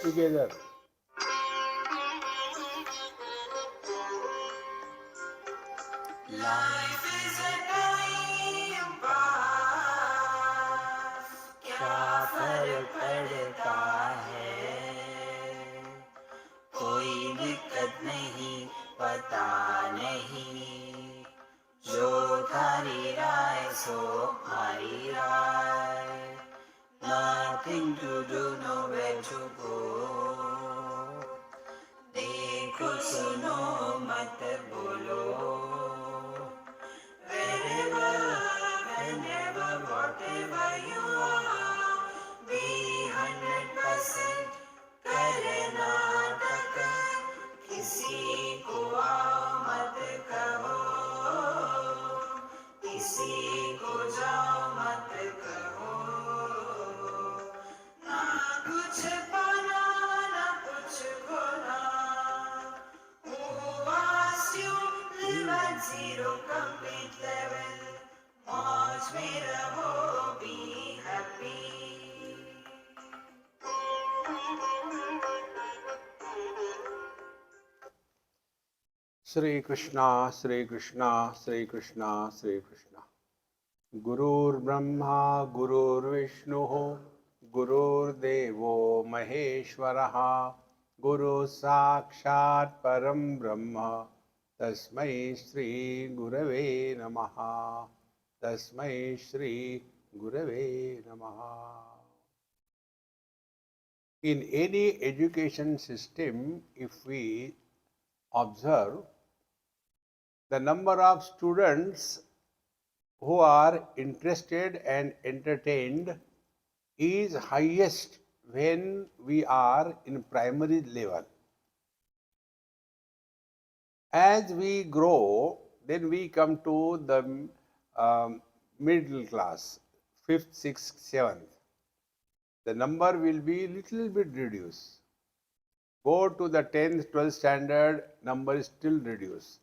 together. Life is a time pass, क्या फर्क पड़ता है, कोई दिक्कत नहीं, पता नहीं, जो थारी राय सो हमारी राय, nothing to do, nowhere to go, देखो सुनो मत बोलो, wherever, whenever, whatever you are, be 100% Karnataka, किसी को आओ मत कहो, किसी को जाओ मत कहो, ना कुछ पाना ना कुछ खोना, who asked you live at zero complete level, मौज में रहो, be happy. Shri Krishna, Shri Krishna, Shri Krishna, Shri Krishna. Gurur Brahma, Gurur Vishnu, Gurur Devo Maheshwaraha, Guru Sakshat Param Brahma, Tasmai Shri Gurave Namaha, Tasmai Shri Gurave Namaha. In any education system, if we observe, the number of students who are interested and entertained is highest when we are in primary level. As we grow, then we come to the middle class, 5th, 6th, 7th. The number will be little bit reduced. Go to the 10th, 12th standard, number is still reduced.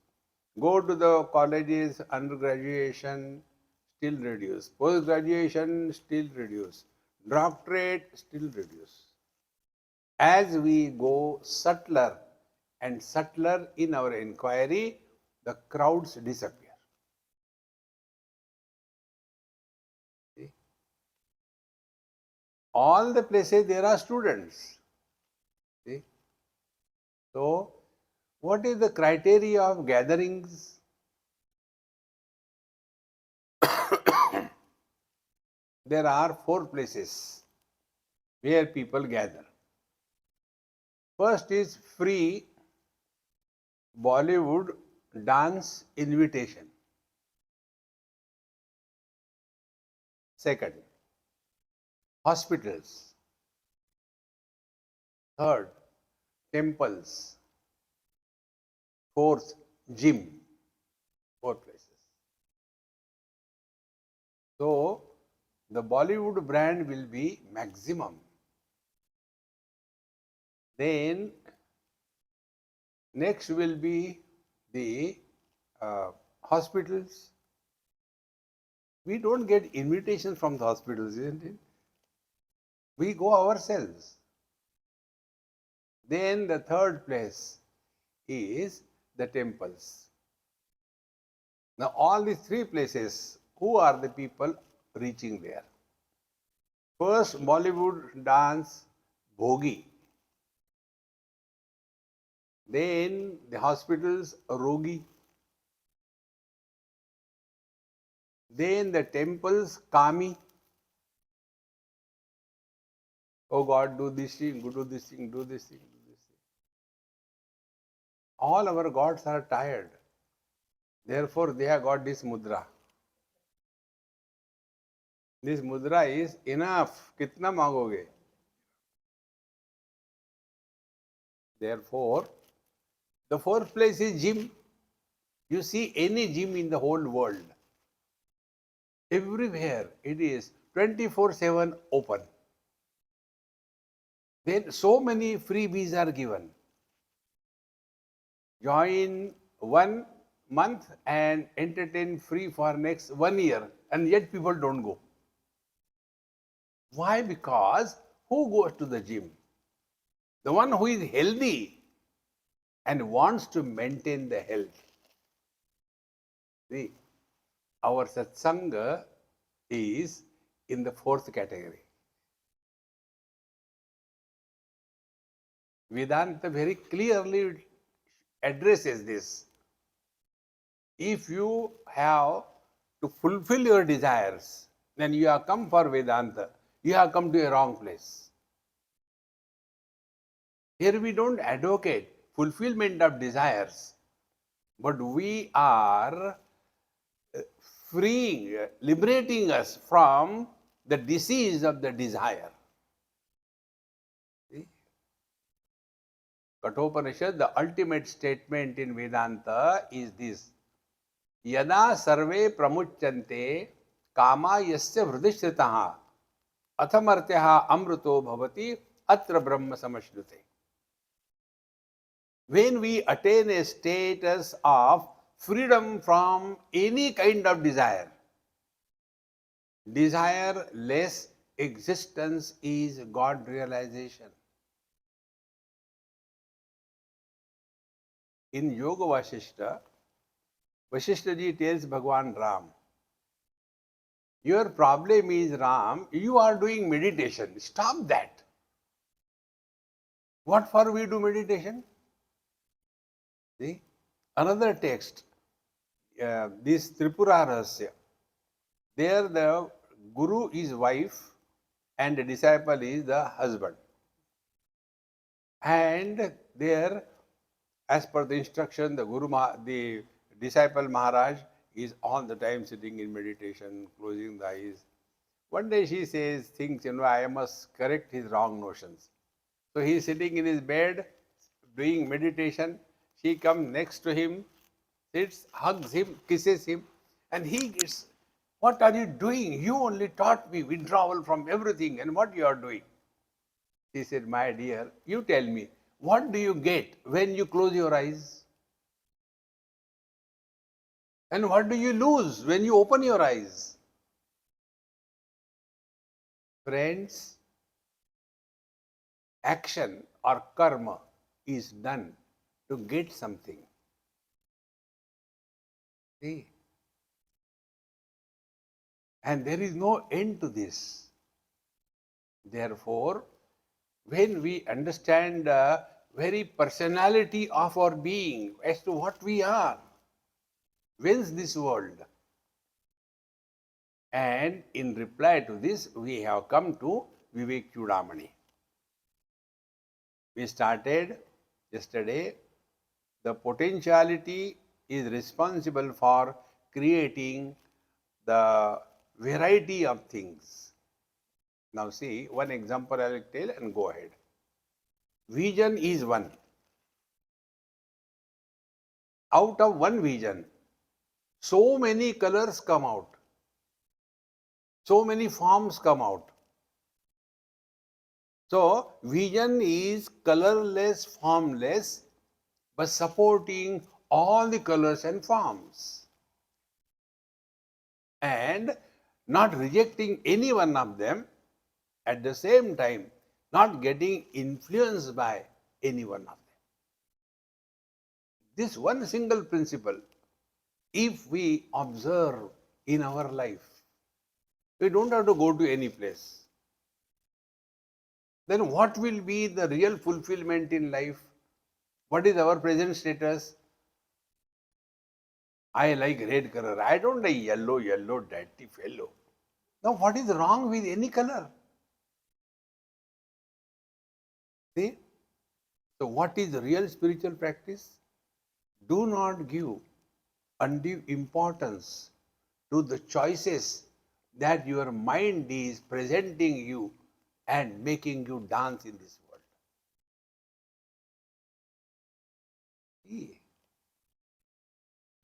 Go to the colleges, undergraduation, still reduced. Post-graduation, still reduced. Doctorate, still reduced. As we go subtler and subtler in our inquiry, the crowds disappear. See? All the places there are students. See? So, what is the criteria of gatherings? There are 4 places where people gather. First is free Bollywood dance invitation. Second, hospitals. Third, temples. Fourth, gym. 4 places. So, the Bollywood brand will be maximum. Then, next will be the hospitals. We don't get invitations from the hospitals, isn't it? We go ourselves. Then the third place is the temples. Now, all these 3 places, who are the people reaching there? First, Bollywood dance, Bhogi. Then the hospitals, Rogi. Then the temples, Kami. Oh God, do this thing, do this thing, do this thing, do this thing. All our gods are tired. Therefore, they have got this mudra. This mudra is enough. Kitna मांगोगे? Therefore, the 4th place is gym. You see any gym in the whole world, everywhere it is 24/7 open. Then so many freebies are given. Join 1 month and entertain free for next 1 year, and yet people don't go. Why? Because who goes to the gym? The one who is healthy and wants to maintain the health. See, our satsanga is in the fourth category. Vedanta very clearly addresses this. If you have to fulfill your desires, then you have come for Vedanta. You have come to a wrong place. Here we don't advocate fulfillment of desires, but we are freeing, liberating us from the disease of the desire. See? Kathopanishad, the ultimate statement in Vedanta is this. Yada sarve pramuchyante kama yasya hridishritaha athamartyaha amruto bhavati atra brahma samashrute. When we attain a status of freedom from any kind of desire, desire-less existence is God realization. In Yoga Vasishta, Vasishta ji tells Bhagwan Ram, your problem is Ram, you are doing meditation. Stop that. What for we do meditation? See? Another text, this Tripura Rahasya. There the Guru is wife and the disciple is the husband. And there, as per the instruction, the disciple Maharaj is all the time sitting in meditation, closing the eyes. One day she thinks, I must correct his wrong notions. So he is sitting in his bed, doing meditation. She comes next to him, sits, hugs him, kisses him, and he gets, what are you doing? You only taught me withdrawal from everything, and what you are doing? He said, my dear, you tell me, what do you get when you close your eyes? And what do you lose when you open your eyes? Friends, action or karma is done to get something. See? And there is no end to this. Therefore, when we understand the very personality of our being as to what we are, whence this world, and in reply to this, we have come to Vivekachoodamani. We started yesterday. The potentiality is responsible for creating the variety of things. Now see, one example I will tell and go ahead. Vision is one. Out of one vision, so many colors come out. So many forms come out. So, vision is colorless, formless, but supporting all the colors and forms. And not rejecting any one of them, at the same time, not getting influenced by any one of them. This one single principle, if we observe in our life, we don't have to go to any place. Then what will be the real fulfillment in life? What is our present status? I like red color. I don't like yellow, dirty fellow. Now what is wrong with any color? See? So what is the real spiritual practice? Do not give undue importance to the choices that your mind is presenting you and making you dance in this world. See?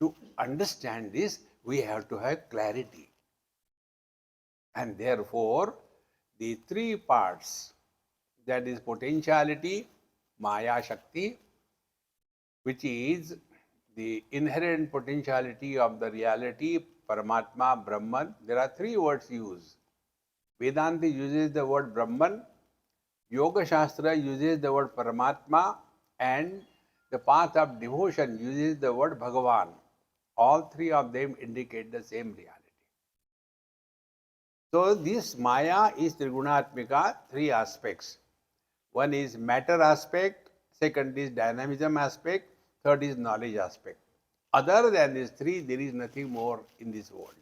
To understand this, we have to have clarity. And therefore, the three parts, that is potentiality, Maya Shakti, which is the inherent potentiality of the reality, Paramatma, Brahman. There are three words used. Vedanta uses the word Brahman, Yoga Shastra uses the word Paramatma, and the path of devotion uses the word Bhagavan. All three of them indicate the same reality. So this Maya is Trigunatmika, three aspects. One is matter aspect, second is dynamism aspect, third is knowledge aspect. Other than these three, there is nothing more in this world.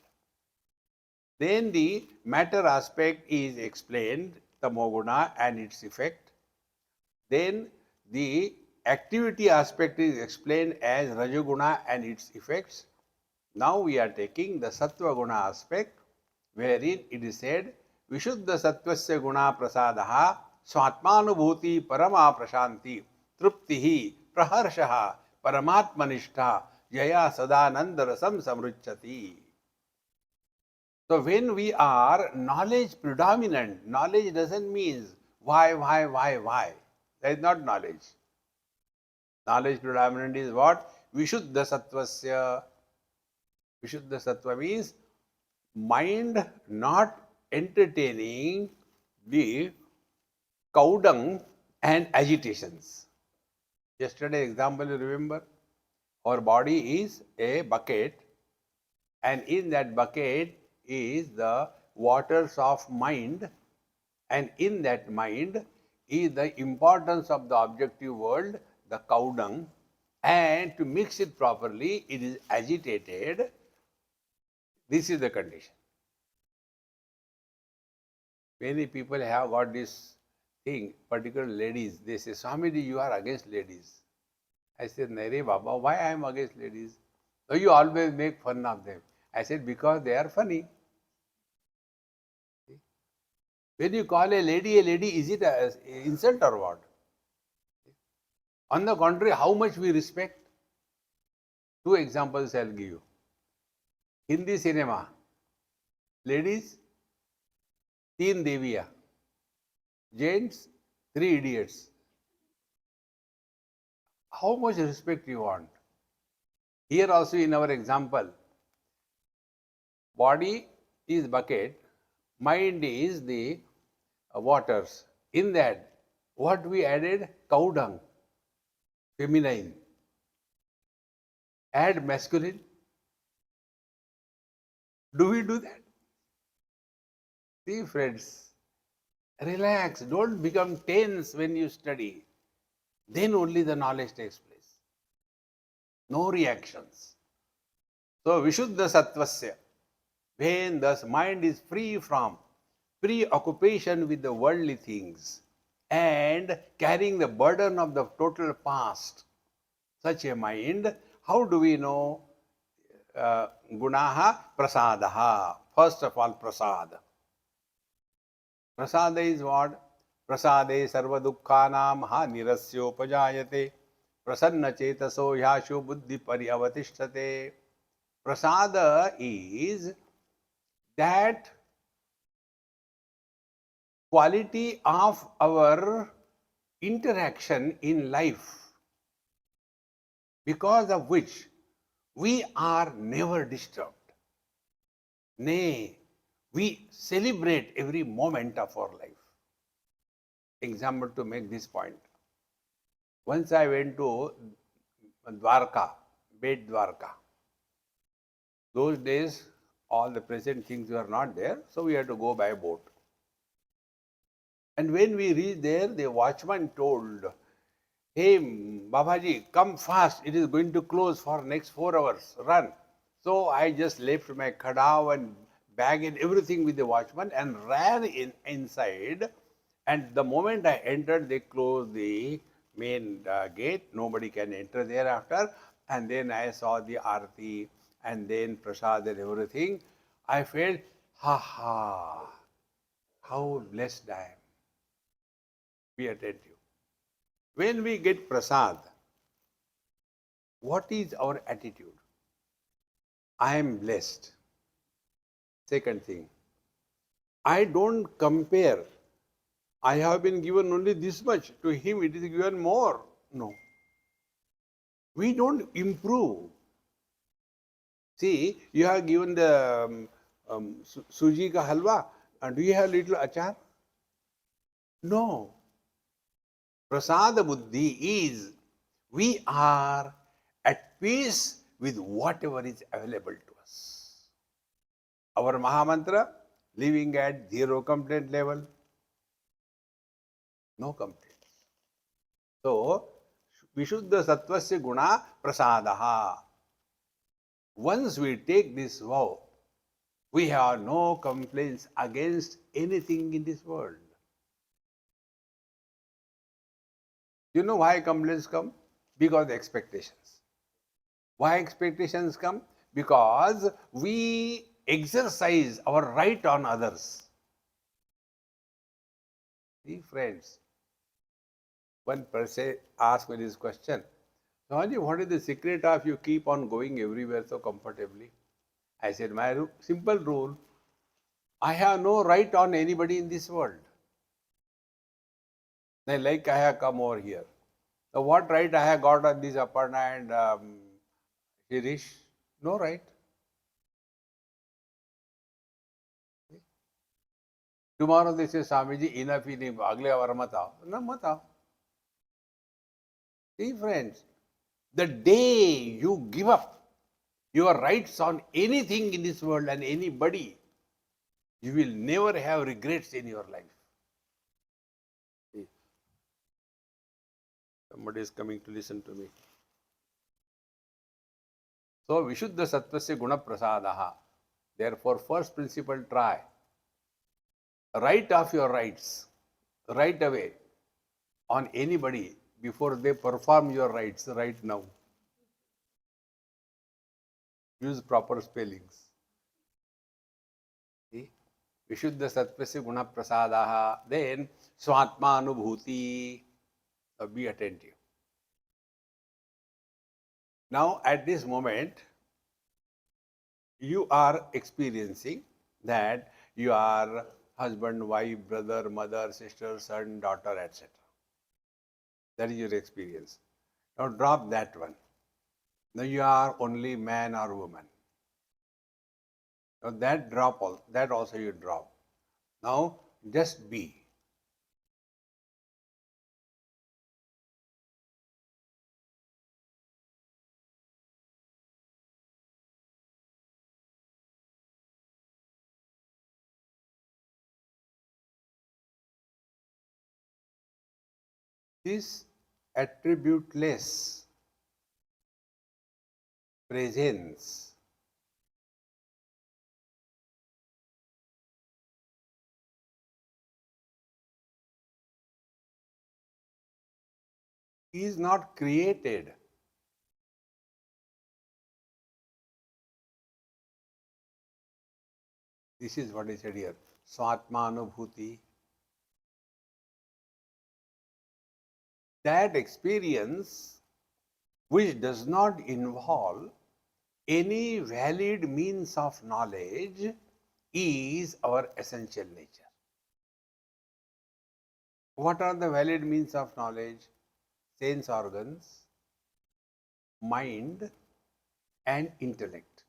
Then the matter aspect is explained, tamoguna and its effect. Then the activity aspect is explained as rajoguna and its effects. Now we are taking the sattva guna aspect, wherein it is said, Vishuddha sattvasya guna prasadaha swatmanubhuti parama prashanti truptihi praharshaha paramatmanishta jaya sadananda rasam samruchati. So when we are knowledge predominant, knowledge doesn't mean why. That is not knowledge. Knowledge predominant is what? Vishuddha sattvasya. Vishuddha sattva means mind not entertaining the cow dung and agitations. Yesterday example you remember? Our body is a bucket, and in that bucket is the waters of mind, and in that mind is the importance of the objective world, the cow dung, and to mix it properly, it is agitated. This is the condition. Many people have got this thing, particularly ladies. They say, Swamiji, you are against ladies. I said, Nare Baba, why I am against ladies? So you always make fun of them. I said, because they are funny. When you call a lady, is it an insult or what? On the contrary, how much we respect? Two examples I'll give you. Hindi cinema. Ladies, Teen Deviya. Gents, Three Idiots. How much respect you want? Here also in our example, body is bucket, mind is the waters. In that, what we added? Cow dung, feminine. Add masculine. Do we do that? See friends, relax, don't become tense when you study. Then only the knowledge takes place. No reactions. So Vishuddha Sattvasya, when thus mind is free from preoccupation with the worldly things and carrying the burden of the total past, such a mind, how do we know? Gunaha prasadaha. First of all, prasad. Prasada is what? Prasade sarva dukkhanam ha nirasyopajayate prasanna chetaso yashu buddhi pariavatishtate. Prasada is that quality of our interaction in life because of which we are never disturbed. Nay, we celebrate every moment of our life. Example to make this point. Once I went to Dwarka, Bet Dwarka. Those days, all the present things were not there, so we had to go by boat. And when we reached there, the watchman told, hey, Babaji, come fast. It is going to close for next 4 hours. Run. So I just left my khadav and bag and everything with the watchman and ran inside. And the moment I entered, they closed the main gate. Nobody can enter thereafter. And then I saw the arati and then prasad and everything. I felt, how blessed I am. Be attentive. When we get prasad, what is our attitude? I am blessed. Second thing, I don't compare. I have been given only this much. To him it is given more. No. We don't improve. See, you have given the suji ka halwa, and do you have little achar? No. Prasada buddhi is we are at peace with whatever is available to us. Our Mahamantra, living at zero complaint level, no complaints. So, Vishuddha Sattvasya Guna Prasadaha. Once we take this vow, we have no complaints against anything in this world. You know why complaints come? Because expectations. Why expectations come? Because we exercise our right on others. See, friends, one person asked me this question. Swamiji, what is the secret of you keep on going everywhere so comfortably? I said, my simple rule, I have no right on anybody in this world. Like I have come over here. So what right I have got on this Aparna and Shirish? No right. Tomorrow they say, Swamiji, enough, agle avar mat aao. No, mat aao. See, friends, the day you give up your rights on anything in this world and anybody, you will never have regrets in your life. See, somebody is coming to listen to me. So, Vishuddha Sattvasya Guna Prasadaha. Therefore, first principle, try. Write off your rights right away on anybody before they perform your rights right now. Use proper spellings. See? Vishuddha Sattvasya Guna Prasadaha. Then, Swatma Anubhuti. Be attentive. Now, at this moment, you are experiencing that you are husband, wife, brother, mother, sister, son, daughter, etc. That is your experience. Now drop that one. Now you are only man or woman. Now that also you drop. Now just be. This attributeless presence is not created. This is what I said here. Swatmanubhuti. That experience which does not involve any valid means of knowledge is our essential nature. What are the valid means of knowledge? Sense organs, mind, and intellect.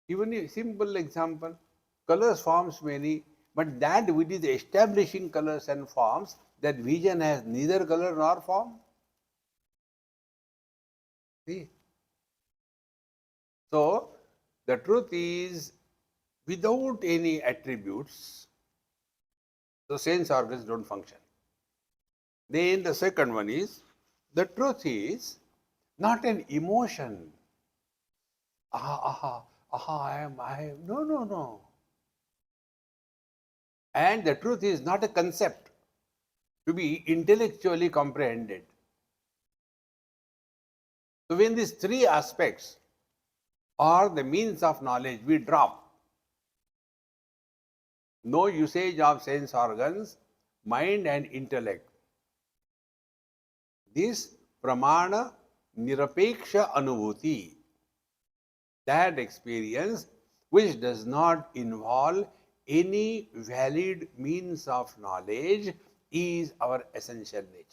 Even a simple example, colors forms many, but that which is establishing colors and forms, that vision has neither color nor form. See? So, the truth is, without any attributes, the sense organs don't function. Then the second one is, the truth is not an emotion. I am. No, no, no. And the truth is not a concept to be intellectually comprehended. So when these three aspects are the means of knowledge, we drop. No usage of sense organs, mind and intellect. This pramana nirapeksha anubhuti, that experience which does not involve any valid means of knowledge is our essential nature.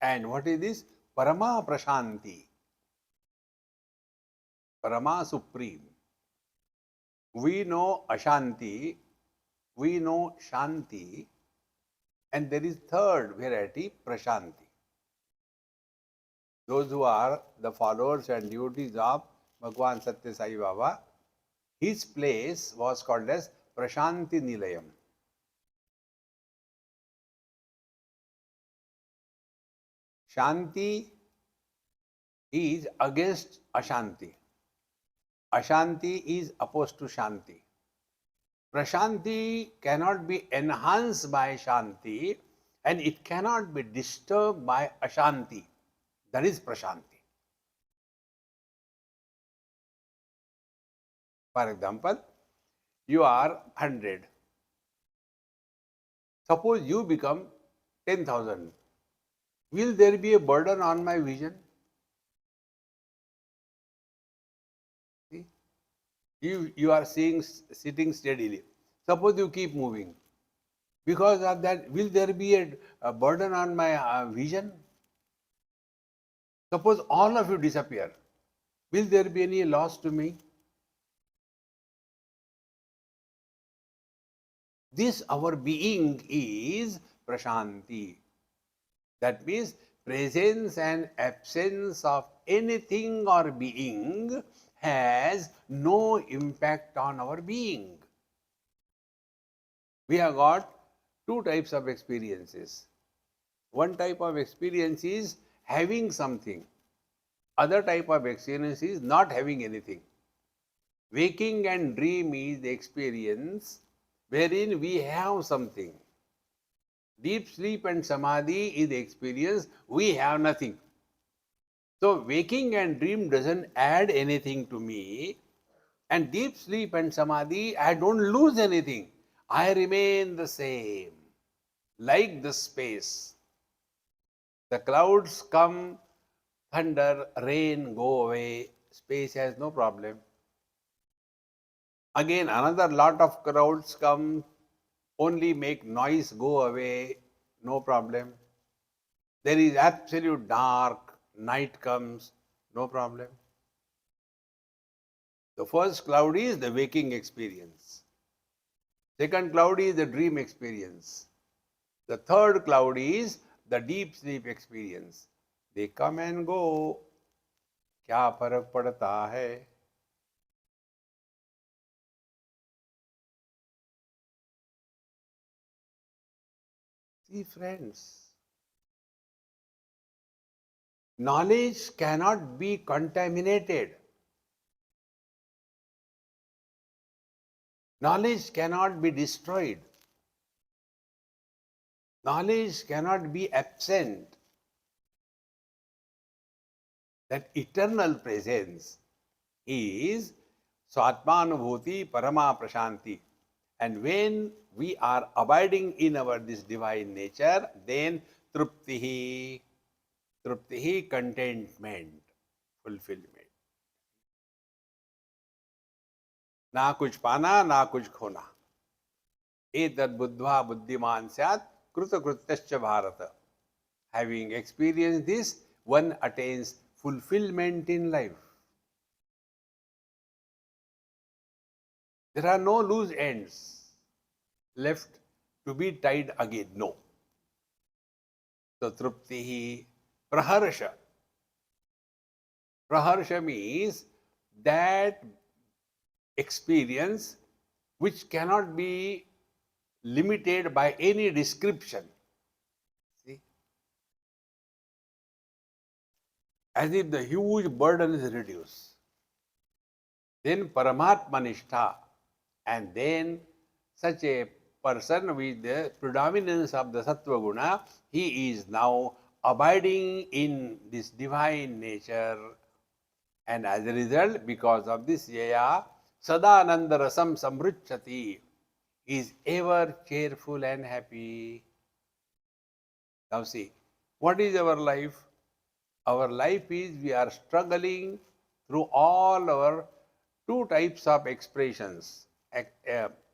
And what is this? Parama Prashanti. Parama Supreme. We know Ashanti, we know Shanti, and there is third variety, Prashanti. Those who are the followers and devotees of Bhagwan Satya Sai Baba, his place was called as Prashanti Nilayam. Shanti is against Ashanti. Ashanti is opposed to Shanti. Prashanti cannot be enhanced by Shanti and it cannot be disturbed by Ashanti. That is Prashanti. For example, you are 100. Suppose you become 10,000. Will there be a burden on my vision? See? You are sitting steadily. Suppose you keep moving. Because of that, will there be a burden on my vision? Suppose all of you disappear. Will there be any loss to me? This our being is Prashanti. That means presence and absence of anything or being has no impact on our being. We have got two types of experiences. One type of experience is having something. Other type of experience is not having anything. Waking and dream is the experience wherein we have something. Deep sleep and samadhi is the experience we have nothing. So waking and dream doesn't add anything to me, and deep sleep and samadhi, I don't lose anything. I remain the same, like the space. The clouds come, thunder, rain go away, space has no problem. Again, another lot of clouds come, only make noise go away, no problem. There is absolute dark, night comes, no problem. The first cloud is the waking experience. Second cloud is the dream experience. The third cloud is the deep sleep experience. They come and go. क्या फर्क पड़ता है? See, friends, knowledge cannot be contaminated. Knowledge cannot be destroyed. Knowledge cannot be absent. That eternal presence is Swatmanubhuti Parama Prashanti. And when we are abiding in our this divine nature, then Truptihi, contentment, fulfillment. ना कुछ पाना ना कुछ खोना. एतद् बुद्ध्वा बुद्धिमान स्यात् कृतकृत्यश्च Bharat. Having experienced this, one attains fulfillment in life. There are no loose ends left to be tied again. No. So Truptihi, Praharsha. Praharsha means that experience which cannot be limited by any description. See? As if the huge burden is reduced. Then Paramatmanistha, and then such a person with the predominance of the Sattva Guna, he is now abiding in this divine nature, and as a result, because of this Yaya, Sadananda Rasam Samruchati, is ever cheerful and happy. Now see, what is our life? Our life is we are struggling through all our two types of expressions.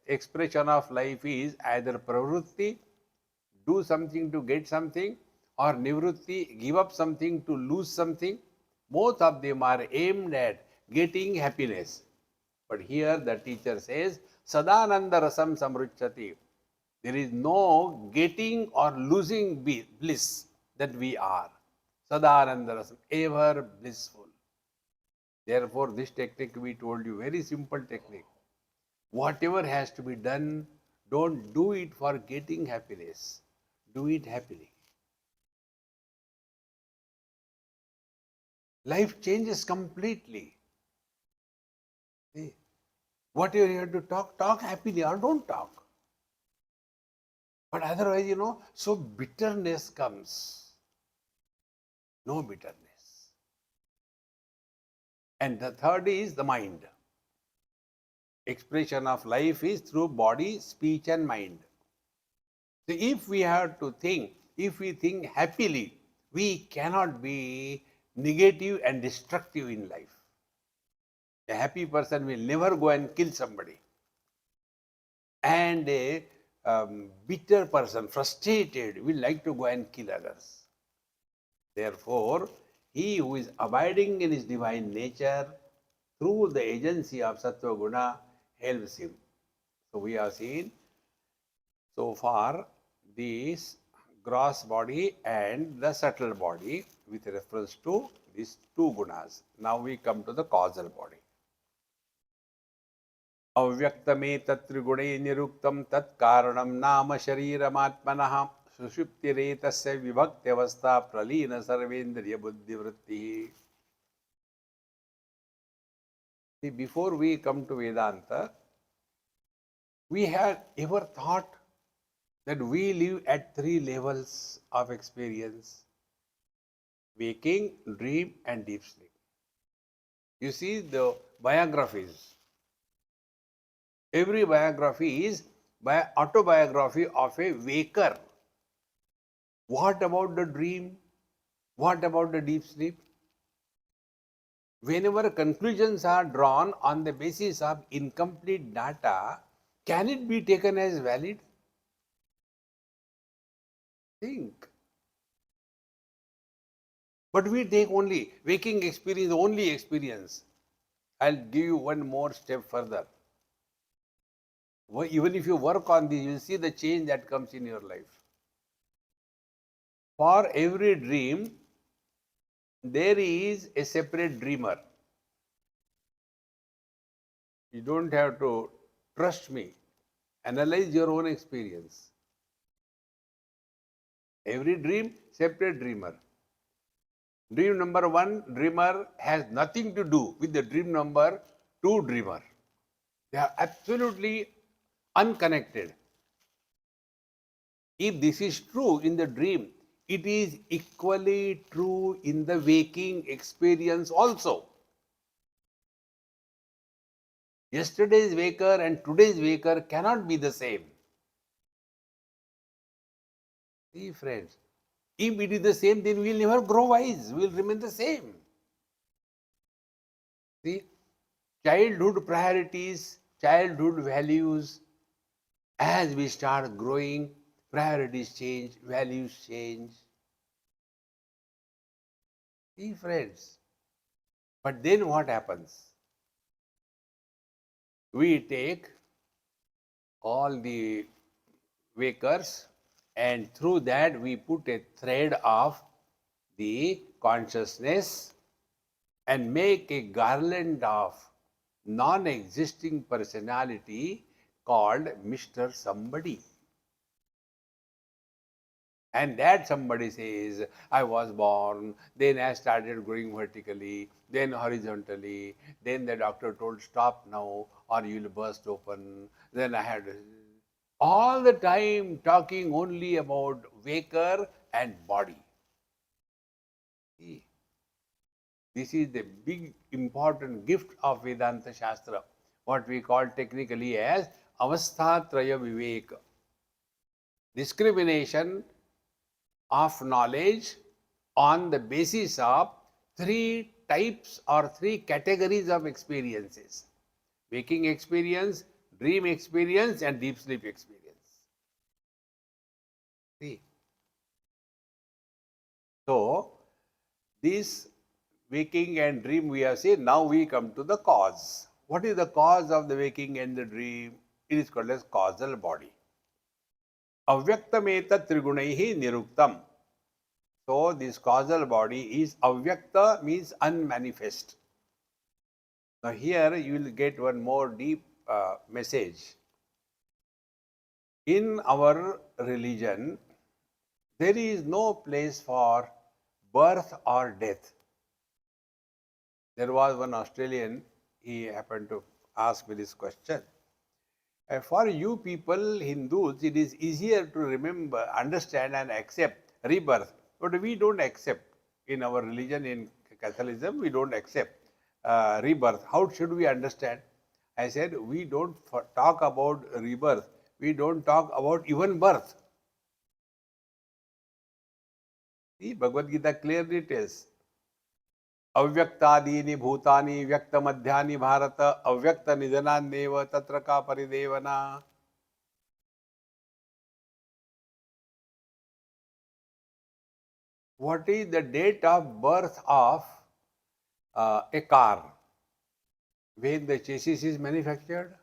Expression of life is either pravrutti, do something to get something, or nivrutti, give up something to lose something. Both of them are aimed at getting happiness. But here the teacher says, Sadananda rasam samruchati. There is no getting or losing bliss that we are. Sadananda rasam, ever blissful. Therefore, this technique we told you, very simple technique. Whatever has to be done, don't do it for getting happiness. Do it happily. Life changes completely. See, whatever you have to talk, talk happily or don't talk. But otherwise, so bitterness comes. No bitterness. And the third is the mind. Expression of life is through body, speech, and mind. So if we have to think, if we think happily, we cannot be negative and destructive in life. A happy person will never go and kill somebody. And a bitter person, frustrated, will like to go and kill others. Therefore, he who is abiding in his divine nature through the agency of Sattva Guna helps him. So we have seen so far this gross body and the subtle body with reference to these two gunas. Now we come to the causal body. अव्यक्तमेतत्त्रिगुणे निरुक्तं तत्कारणं नाम शरीरमात्मनः सुषुप्तिरेतस्य विभक्त्यवस्था praline सर्वेन्द्रिय बुद्धिवृत्तिः. See, before we come to Vedanta, we had ever thought that we live at three levels of experience: waking, dream, and deep sleep. You see the biographies. Every biography is autobiography of a waker. What about the dream? What about the deep sleep? Whenever conclusions are drawn on the basis of incomplete data, can it be taken as valid? Think. But we take only waking experience, only experience. I'll give you one more step further. Even if you work on this, you'll see the change that comes in your life. For every dream, there is a separate dreamer. You don't have to trust me. Analyze your own experience. Every dream, separate dreamer. Dream number 1 dreamer has nothing to do with the dream number 2 dreamer. They are absolutely unconnected. If this is true in the dream, it is equally true in the waking experience also. Yesterday's waker and today's waker cannot be the same. See, friends, if it is the same, then we will never grow wise. We will remain the same. See, childhood priorities, childhood values, as we start growing, priorities change, values change. See, friends, but then what happens? We take all the wakers and through that we put a thread of the consciousness and make a garland of non-existing personality called Mr. Somebody. And that somebody says, I was born, then I started growing vertically, then horizontally, then the doctor told stop now or you will burst open. Then I had all the time talking only about waker and body. See, this is the big important gift of Vedanta Shastra, what we call technically as Avasthatraya Viveka. Discrimination of knowledge on the basis of three types or three categories of experiences: waking experience, dream experience, and deep sleep experience. See, So, this waking and dream we have seen, now we come to the cause. What is the cause of the waking and the dream? It is called as causal body. Avyaktameta trigunaihi niruktam. So, this causal body is avyakta, means unmanifest. Now, here you will get one more deep message. In our religion, there is no place for birth or death. There was one Australian, he happened to ask me this question. For you people, Hindus, it is easier to remember, understand, and accept rebirth. But we don't accept in our religion, in Catholicism, we don't accept rebirth. How should we understand? I said, we don't talk about rebirth. We don't talk about even birth. See, Bhagavad Gita clearly tells, अव्यक्तादीनि भूतानि व्यक्तमध्यानि भारत अव्यक्त निधनान्येव तत्र का परिदेवना. What is the date of birth of a car? When the chassis is manufactured,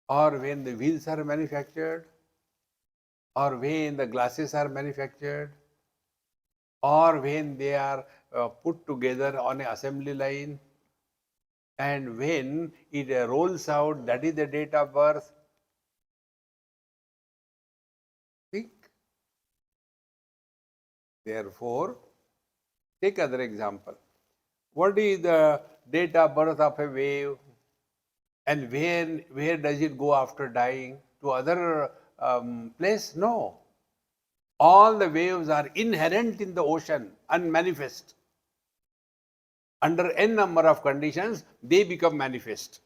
or when the wheels are manufactured, or when the glasses are manufactured, or when they are put together on an assembly line, and when it rolls out, that is the date of birth. Think. Therefore, take other example. What is the date of birth of a wave, and where does it go after dying? To other place? No. All the waves are inherent in the ocean, unmanifest. Under n number of conditions, they become manifest.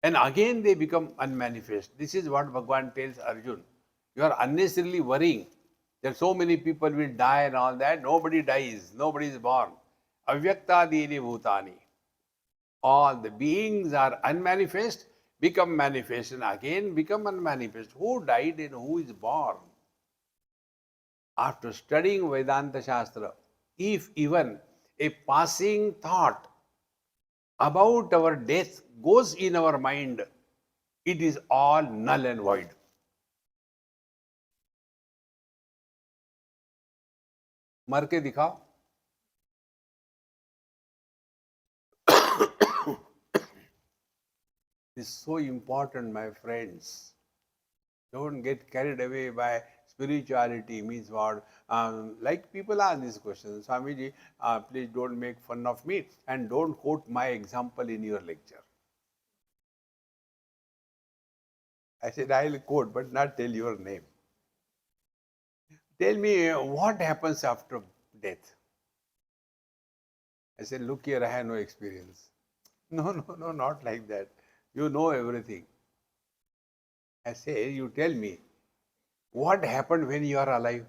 And again they become unmanifest. This is what Bhagavan tells Arjun. You are unnecessarily worrying that so many people will die and all that. Nobody dies. Nobody is born. Avyaktadini bhutani. All the beings are unmanifest, become manifest, and again become unmanifest. Who died and who is born? After studying Vedanta Shastra, if even a passing thought about our death goes in our mind, it is all null and void. मर के दिखाओ. This is so important, my friends. Don't get carried away by spirituality. Means what? Like people ask this question, Swamiji, please don't make fun of me and don't quote my example in your lecture. I said, I'll quote, but not tell your name. Tell me what happens after death. I said, look here, I have no experience. No, not like that. You know everything. I say, you tell me, what happened when you are alive?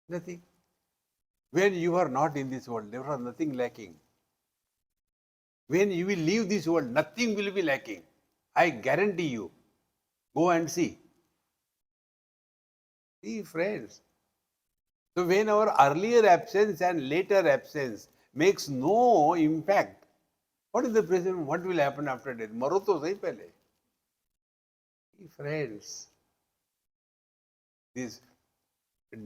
Nothing. When you are not in this world, there was nothing lacking. When you will leave this world, nothing will be lacking. I guarantee you. Go and see. See, friends. So when our earlier absence and later absence makes no impact, what is the present? What will happen after death? Maro to sahi pehle. See, friends. This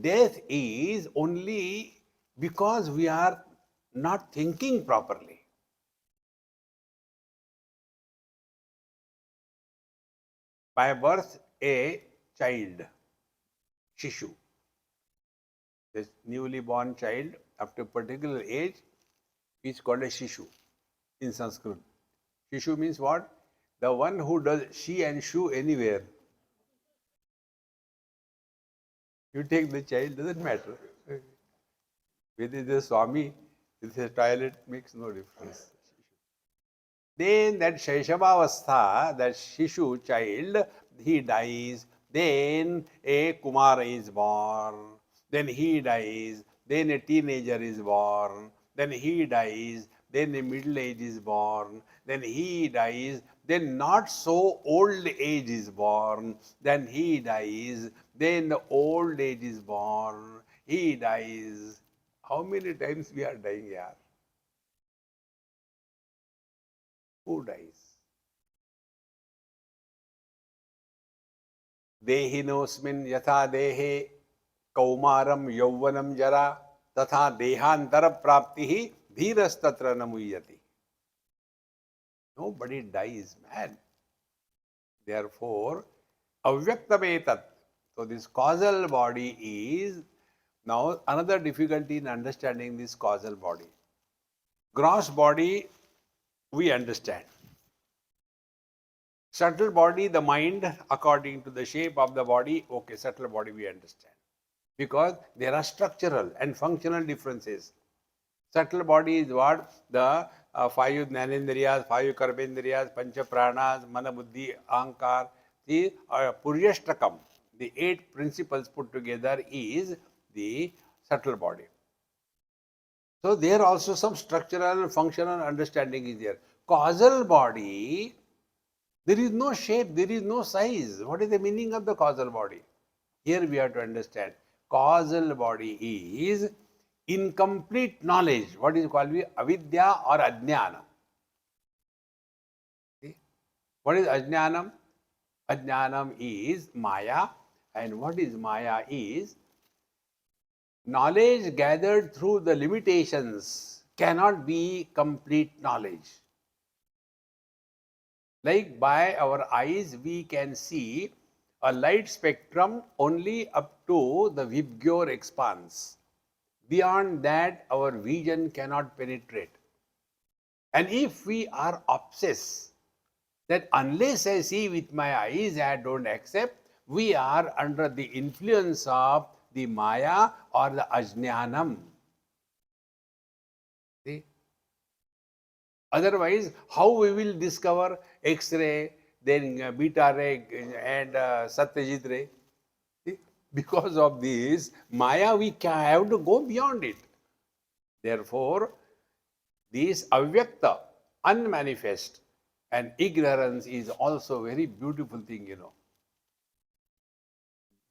death is only because we are not thinking properly. By birth, a child, Shishu, this newly born child, after a particular age, is called a Shishu in Sanskrit. Shishu means what? The one who does she and shu anywhere. You take the child, doesn't matter. Whether it is Swami, it's a toilet, makes no difference. Then that Shaishavavastha, that Shishu child, he dies. Then a Kumara is born. Then he dies. Then a teenager is born. Then he dies. Then a middle age is born. Then he dies. Then not so old age is born. Then he dies. Then the old age is born. he dies. How many times we are dying here? Who dies? Dehinosmin yatha dehe kaumaram yauvanam jara tatha dehantara praptihi dhirastatra namuyati. Nobody dies, man. Therefore, avyaktametat. So this causal body is now another difficulty in understanding this causal body. Gross body we understand. Subtle body, the mind, according to the shape of the body, okay, subtle body we understand. Because there are structural and functional differences. Subtle body is what? The five jnanendriyas, five karmendriyas, pancha pranas, mana buddhi, ahankar, the puryashtakam, the 8 principles put together is the subtle body. So there also some structural, functional understanding is there. Causal body, there is no shape, there is no size. What is the meaning of the causal body? Here we have to understand. Causal body is incomplete knowledge. What is called avidya or ajnana. See? What is ajnanam? Ajnanam is maya, and what is maya is knowledge gathered through the limitations cannot be complete knowledge. Like by our eyes, we can see a light spectrum only up to the Vibgyor expanse. Beyond that, our vision cannot penetrate. And if we are obsessed that unless I see with my eyes, I don't accept, we are under the influence of the Maya or the Ajnanam. See? Otherwise, how we will discover X-ray, then beta ray and Satyajit ray? See? Because of this Maya, we have to go beyond it. Therefore, this avyakta, unmanifest, and ignorance is also a very beautiful thing, you know.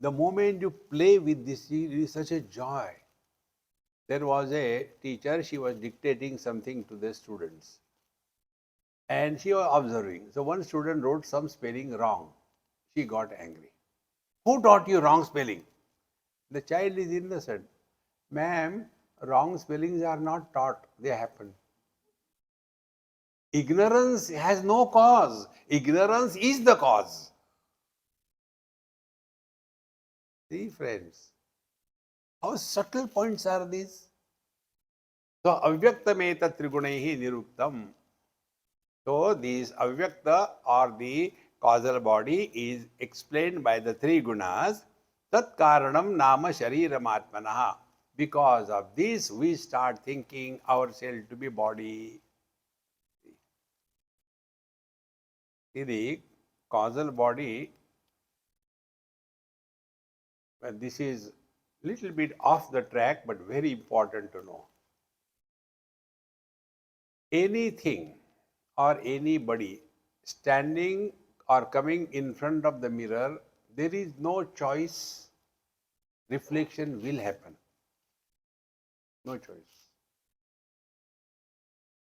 The moment you play with this, it is such a joy. There was a teacher, she was dictating something to the students. And she was observing. So one student wrote some spelling wrong. She got angry. Who taught you wrong spelling? The child is innocent. Ma'am, wrong spellings are not taught, they happen. Ignorance has no cause. Ignorance is the cause. See, friends, how subtle points are these? So, avyaktameta trigunaihi niruktam. So, these avyakta or the causal body is explained by the 3 gunas. Tat karanam nama shariram atmanaha. Because of this, we start thinking ourselves to be body. See, the causal body, this is little bit off the track, but very important to know. Anything or anybody standing or coming in front of the mirror, there is no choice. Reflection will happen. No choice.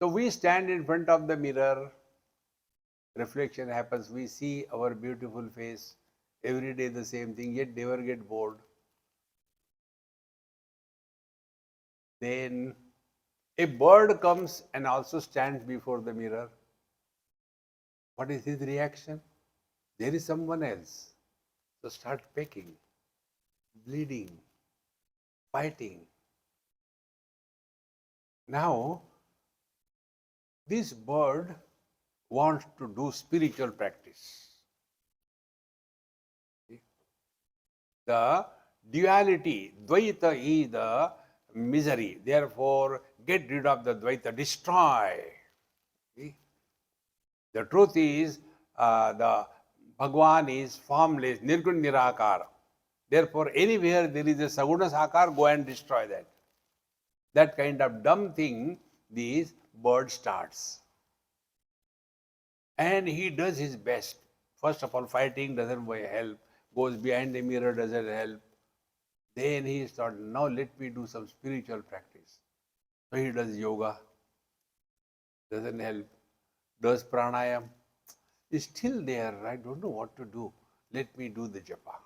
So we stand in front of the mirror, reflection happens, we see our beautiful face, every day the same thing, yet never get bored. Then a bird comes and also stands before the mirror. What is his reaction? There is someone else. So start pecking, bleeding, fighting. Now, this bird wants to do spiritual practice. The duality, Dvaita is the misery. Therefore, get rid of the Dvaita, destroy. See? The truth is, the Bhagwan is formless, Nirgun Nirakar. Therefore, anywhere there is a Saguna Sakar, go and destroy that. That kind of dumb thing, this bird starts. And he does his best. First of all, fighting doesn't help, goes behind the mirror, doesn't help. Then he thought, now let me do some spiritual practice. So he does yoga, doesn't help, does pranayam. He's still there, I don't know what to do. Let me do the japa.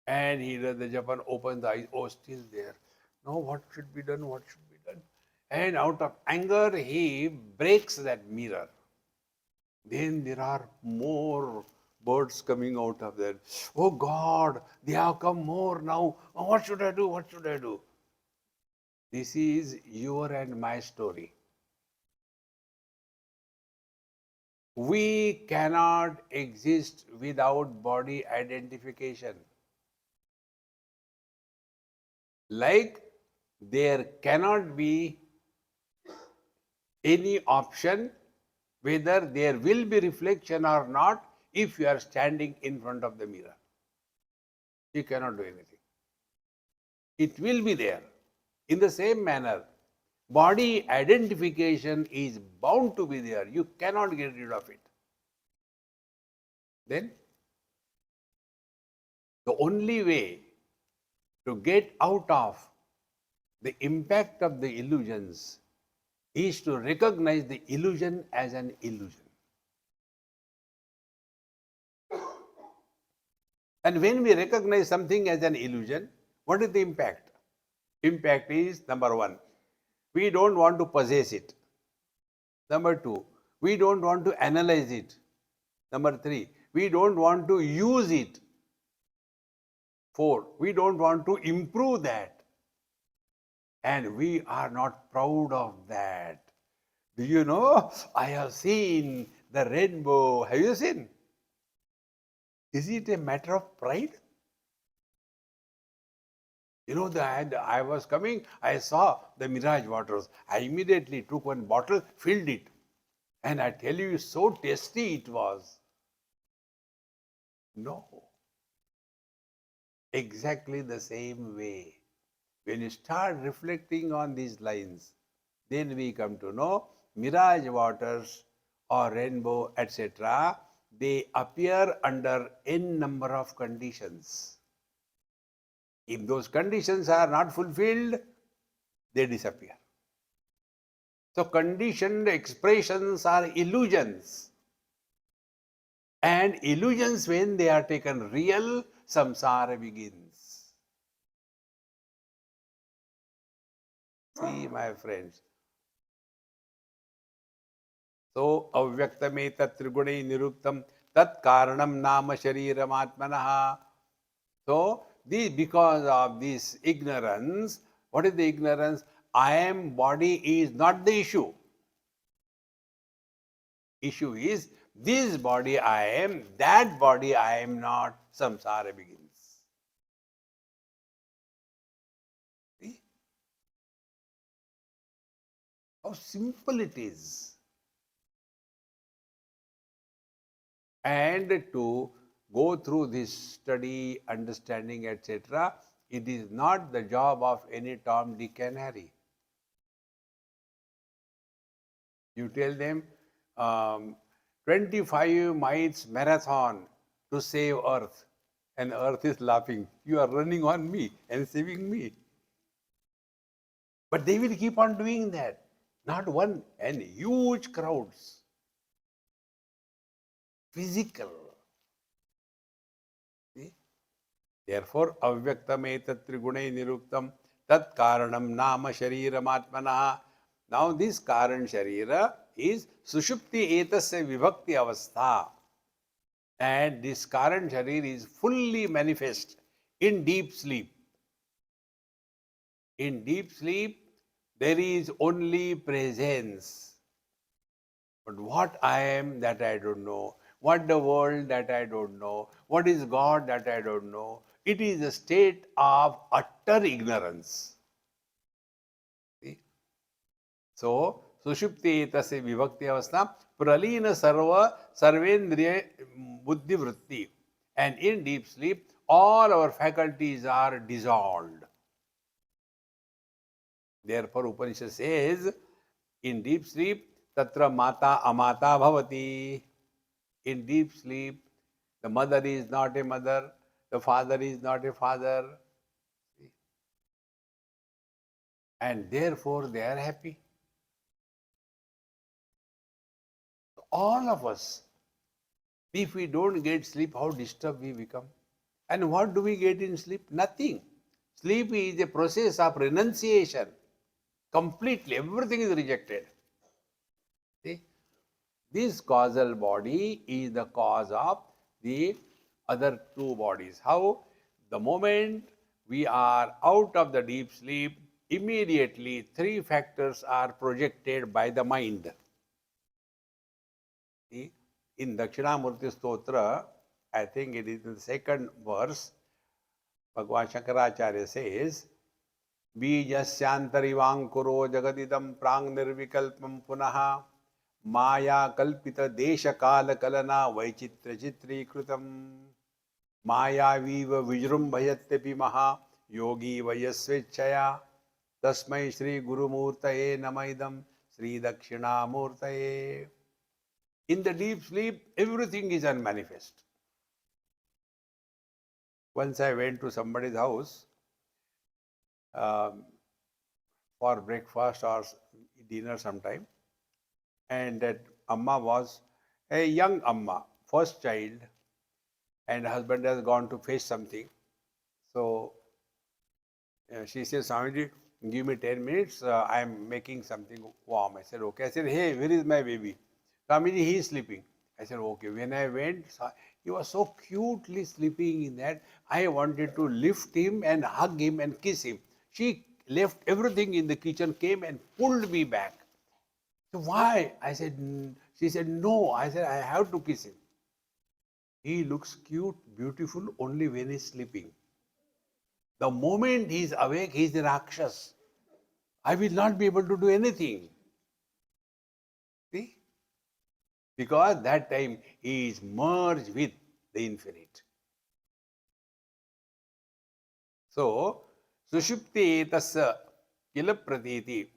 And he does the japa and opens the eyes, oh, still there. Now what should be done, what should be done? And out of anger, he breaks that mirror. Then there are more birds coming out of that. Oh God, they have come more now. Oh, what should I do? What should I do? This is your and my story. We cannot exist without body identification. Like there cannot be any option whether there will be reflection or not if you are standing in front of the mirror. You cannot do anything. It will be there. In the same manner, body identification is bound to be there. You cannot get rid of it. Then, the only way to get out of the impact of the illusions is to recognize the illusion as an illusion. And when we recognize something as an illusion, what is the impact? Impact is number one, we don't want to possess it. Number two, we don't want to analyze it. Number three, we don't want to use it. Four, we don't want to improve that. And we are not proud of that. Do you know? I have seen the rainbow. Have you seen? Is it a matter of pride? You know, I was coming, I saw the mirage waters. I immediately took one bottle, filled it. And I tell you, so tasty it was. No. Exactly the same way. When you start reflecting on these lines, then we come to know mirage waters or rainbow, etc. They appear under n number of conditions. If those conditions are not fulfilled, they disappear. So conditioned expressions are illusions. And illusions, when they are taken real, samsara begins. See, my friends. So, avyaktam etat trigune niruptam tat karanam nama shariram atmanaha. So, because of this ignorance, what is the ignorance? I am body is not the issue. Issue is this body I am, that body I am not. Samsara begins. See? How simple it is. And to go through this study, understanding, etc., it is not the job of any Tom, Dick and Harry. You tell them 25 miles marathon to save Earth, and Earth is laughing. You are running on me and saving me. But they will keep on doing that. Not one, and huge crowds. Physical. See? Therefore, avyaktam etat trigune niruktam tat karanam nama shariram atmanaha. Now this karan sharira is sushupti etasya vibhakti avastha. And this karan sharir is fully manifest in deep sleep. In deep sleep, there is only presence. But what I am, that I don't know. What the world, that I don't know. What is God, that I don't know. It is a state of utter ignorance. See? So, sushupti etasya vibhakti avastha pralina sarvendriya buddhi vritti. And in deep sleep, all our faculties are dissolved. Therefore, Upanishad says, in deep sleep, tatra mata amata bhavati. In deep sleep, the mother is not a mother, The father is not a father. And therefore they are happy. All of us, if we don't get sleep, how disturbed we become. And what do we get in sleep? Nothing. Sleep is a process of renunciation. Completely, everything is rejected. See? This causal body is the cause of the other two bodies. How? The moment we are out of the deep sleep, immediately three factors are projected by the mind. See? In Dakshinamurti Stotra, I think it is in the second verse, Bhagwan Shankaracharya says, बीजस्यांतरिवांकुरो जगदिदं प्रांग निर्विकल्पम पुनः माया कल्पित देश काल कलना वैचित्र चित्रीकृतम मायावीव विजृंभयत्यपि महा योगी वयस्वेच्छया तस्मै श्री गुरुमूर्तये नमः श्री दक्षिणामूर्तये. In the deep sleep, everything is unmanifest. Once I went to somebody's house for breakfast or dinner sometime, and that Amma was a young Amma, first child, and husband has gone to fetch something. So she says, Swamiji, give me 10 minutes, I am making something warm. I said, okay. I said, hey, where is my baby? Swamiji, he is sleeping. I said, okay. When I went, he was so cutely sleeping in that, I wanted to lift him and hug him and kiss him. She left everything in the kitchen, came and pulled me back. So why? I said, she said, no. I said, I have to kiss him. He looks cute, beautiful only when he's sleeping. The moment he is awake, he is a Rakshas. I will not be able to do anything. See? Because that time he is merged with the infinite. So, sushupti tasya kila pratiti.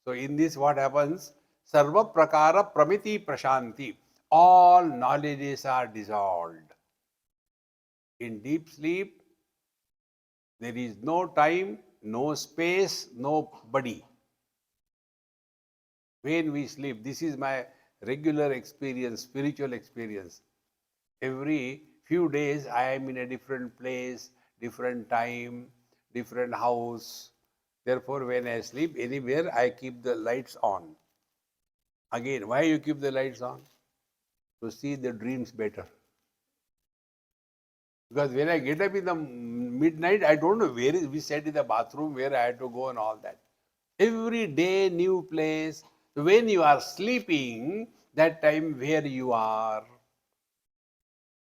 So, in this what happens? Sarva prakara pramiti prashanti. All knowledges are dissolved. In deep sleep, there is no time, no space, no body. When we sleep, this is my regular experience, spiritual experience. Every few days, I am in a different place, different time, different house. Therefore, when I sleep anywhere, I keep the lights on. Again, why you keep the lights on? To see the dreams better. Because when I get up in the midnight, I don't know where is, we sat in the bathroom, where I had to go and all that. Every day, new place. When you are sleeping, that time where you are,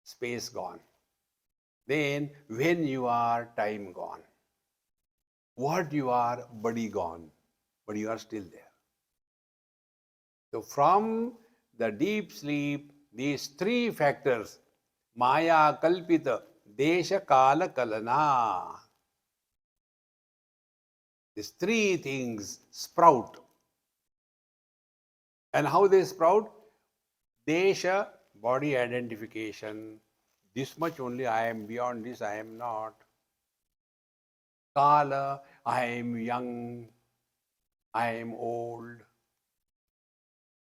space gone. Then when you are, time gone. What you are, body gone. But you are still there. So from the deep sleep, these three factors, Maya Kalpita, Desha Kala Kalana, these three things sprout. And how they sprout? Desha, body identification. This much only I am, beyond this I am not. Kala, I am young, I am old.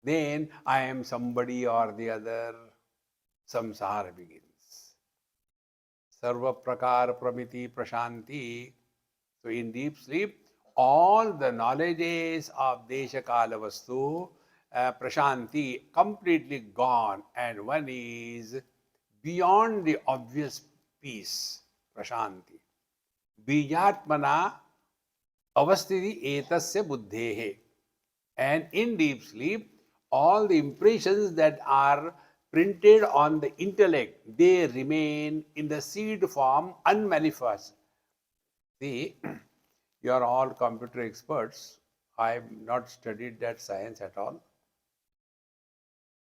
Then I am somebody or the other. Samsara begins. Sarva prakar pramiti prashanti. So in deep sleep, all the knowledges of desha kala vastu, prashanti, completely gone, and one is beyond the obvious peace, prashanti. Bijatmana avasthiti etasya buddhehe. And in deep sleep, all the impressions that are printed on the intellect, they remain in the seed form unmanifest. See, you are all computer experts. I have not studied that science at all.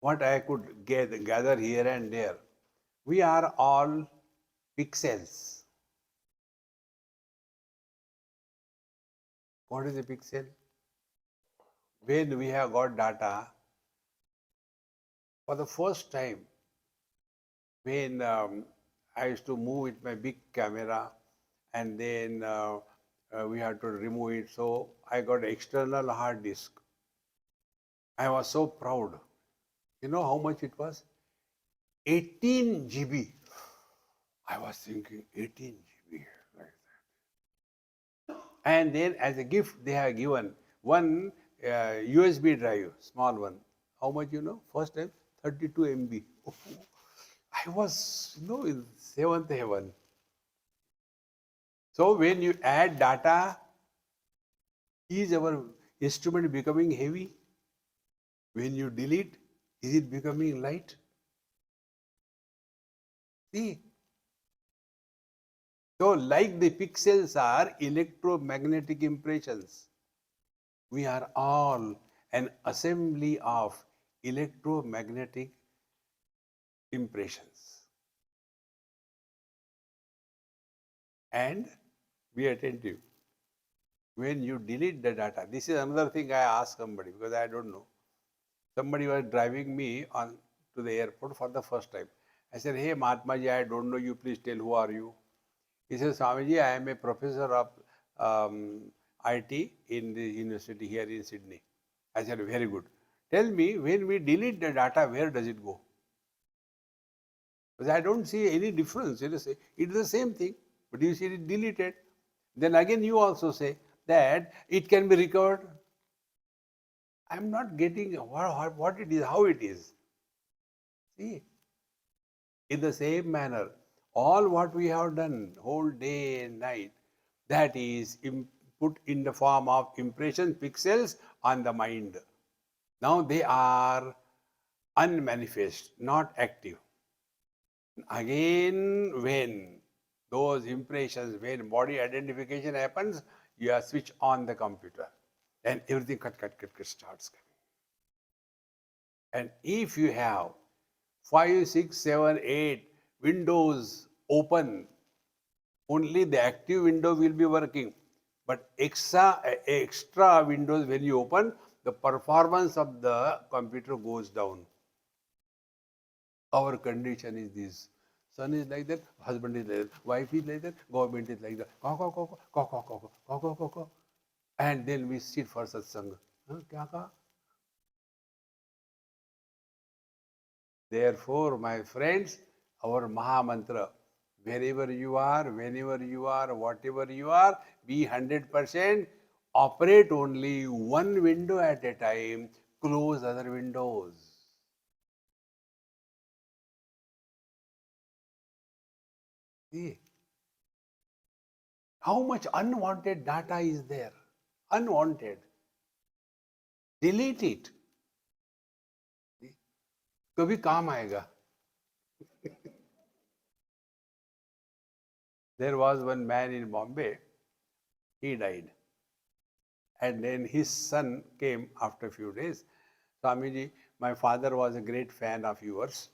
What I could gather here and there, we are all pixels. What is a pixel? When we have got data, for the first time, when I used to move with my big camera, and then we had to remove it. So I got external hard disk. I was so proud. You know how much it was? 18 GB. I was thinking 18 GB like that. And then as a gift, they have given one USB drive, small one. How much you know? First time, 32 MB. I was, in seventh heaven. So when you add data, is our instrument becoming heavy? When you delete, is it becoming light? See, so like the pixels are electromagnetic impressions, we are all an assembly of electromagnetic impressions. And be attentive. When you delete the data, this is another thing I asked somebody because I don't know. Somebody was driving me on to the airport for the first time. I said, "Hey Mahatma ji, I don't know you. Please tell who are you?" He says, "Swamiji, I am a professor of IT in the university here in Sydney." I said, "Very good. Tell me, when we delete the data, where does it go?" Because I don't see any difference. It is the same thing, but you see it deleted. Then again, you also say that it can be recovered. I'm not getting what it is, how it is. See, in the same manner, all what we have done whole day and night, that is put in the form of impression pixels on the mind. Now they are unmanifest, not active. Again, when those impressions, when body identification happens, you are switch on the computer and everything cut starts coming. And if you have 5, 6, 7, 8 windows open, only the active window will be working. But extra windows when you open, the performance of the computer goes down. Our condition is this. Son is like that, husband is like that, wife is like that, government is like that. And then we sit for satsang. Kya kaha? Therefore, my friends, our Maha Mantra, wherever you are, whenever you are, whatever you are, be 100%, operate only one window at a time, close other windows. See, how much unwanted data is there? Unwanted. Delete it. कभी काम आएगा. There was one man in Bombay, he died. And then his son came after a few days. Swamiji, my father was a great fan of yours,